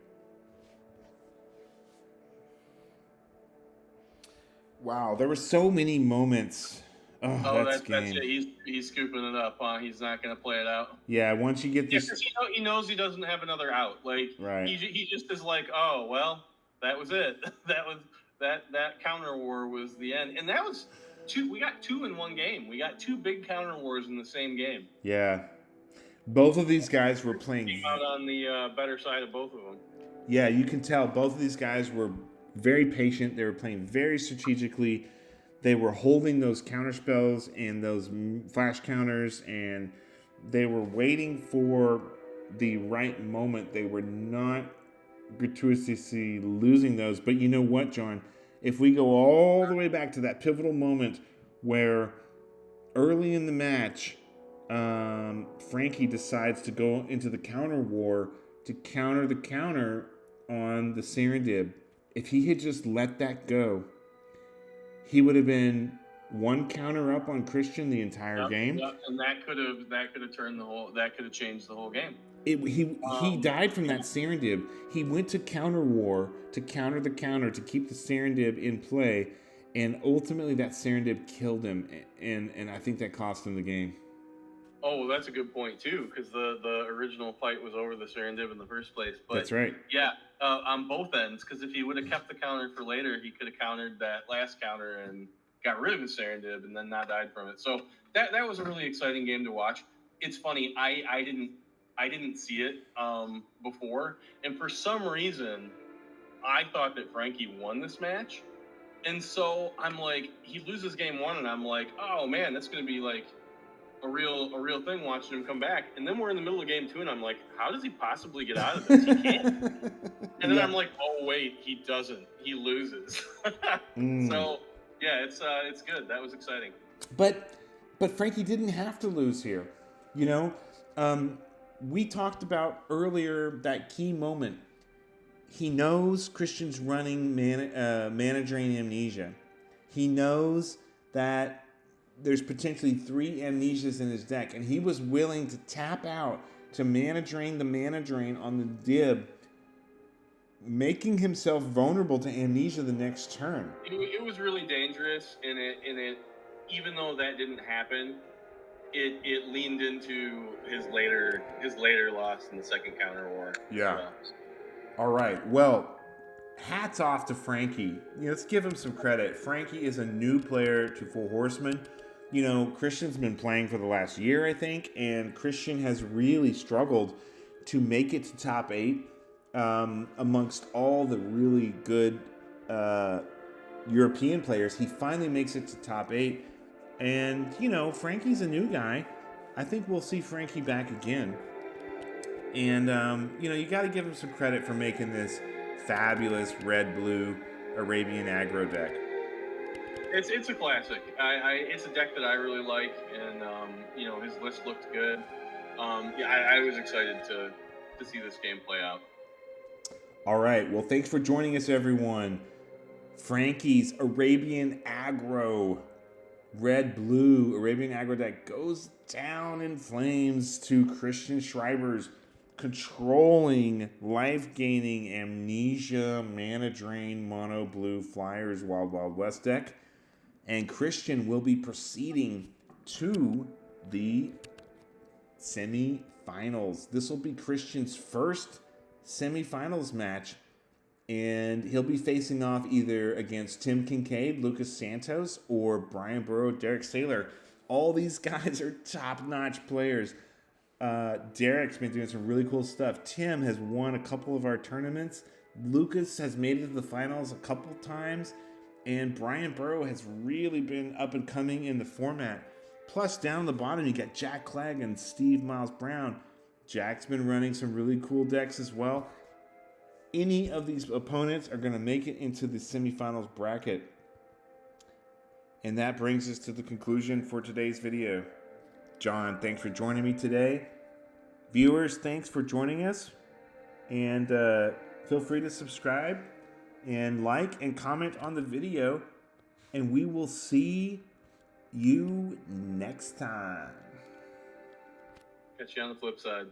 Wow, there were so many moments. That's it. He's scooping it up, huh? He's not going to play it out. Yeah, once you get this... Yeah, he knows he doesn't have another out. Right. He just is like, oh, well, that was it. That counter war was the end. And that was... We got 2 in one game. We got 2 big counter wars in the same game. Yeah. Both of these guys were playing... Came out on the better side of both of them. Yeah, you can tell both of these guys were very patient. They were playing very strategically. They were holding those counter spells and those flash counters, and they were waiting for the right moment. They were not gratuitously losing those. But you know what, John? If we go all the way back to that pivotal moment where early in the match, Frankie decides to go into the counter war to counter the counter on the Serendib. If he had just let that go, he would have been 1 counter up on Christian the entire game. Yep. And that could have changed the whole game. He died from that Serendib. He went to counter war to counter the counter to keep the Serendib in play, and ultimately that Serendib killed him, and I think that cost him the game. Oh, well, that's a good point too, because the original fight was over the Serendib in the first place. But that's right. Yeah, on both ends, because if he would have kept the counter for later, he could have countered that last counter and got rid of his Serendib and then not died from it. So that was a really exciting game to watch. It's funny, I didn't see it before, and for some reason, I thought that Frankie won this match, and so I'm like, he loses game one, and I'm like, oh man, that's gonna be like a real thing watching him come back. And then we're in the middle of game two, and I'm like, how does he possibly get out of this? He can't. And then I'm like, oh wait, he doesn't. He loses. So yeah, it's good. That was exciting. But Frankie didn't have to lose here. You know, we talked about earlier that key moment. He knows Christian's running Mana Drain Amnesia. He knows that there's potentially 3 Amnesias in his deck, and he was willing to tap out to Mana Drain the Mana Drain on the Dib, making himself vulnerable to Amnesia the next turn. It was really dangerous, and it even though that didn't happen, it leaned into his later loss in the second counter war. Yeah. All right. Well, hats off to Frankie. Let's give him some credit. Frankie is a new player to Full Horsemen. You know, Christian's been playing for the last year, I think, and Christian has really struggled to make it to top 8 amongst all the really good European players. He finally makes it to top 8, and, you know, Frankie's a new guy. I think we'll see Frankie back again. And, you know, you got to give him some credit for making this fabulous red-blue Arabian Aggro deck. It's a classic. It's a deck that I really like, and you know, his list looked good. Yeah, I was excited to see this game play out. All right. Well, thanks for joining us, everyone. Frankie's Arabian Aggro red-blue Arabian Aggro deck goes down in flames to Christian Schreiber's controlling, life-gaining Amnesia, Mana Drain, Mono Blue Flyers Wild Wild West deck. And Christian will be proceeding to the semifinals. This will be Christian's first semifinals match, and he'll be facing off either against Tim Kincaid, Lucas Santos, or Brian Burrow, Derek Saylor. All these guys are top-notch players. Derek's been doing some really cool stuff. Tim has won a couple of our tournaments. Lucas has made it to the finals a couple times. And Brian Burrow has really been up and coming in the format. Plus, down the bottom, you got Jack Clegg and Steve Miles Brown. Jack's been running some really cool decks as well. Any of these opponents are going to make it into the semifinals bracket. And that brings us to the conclusion for today's video. John, thanks for joining me today. Viewers, thanks for joining us. And feel free to subscribe and like and comment on the video, and we will see you next time. Catch you on the flip side.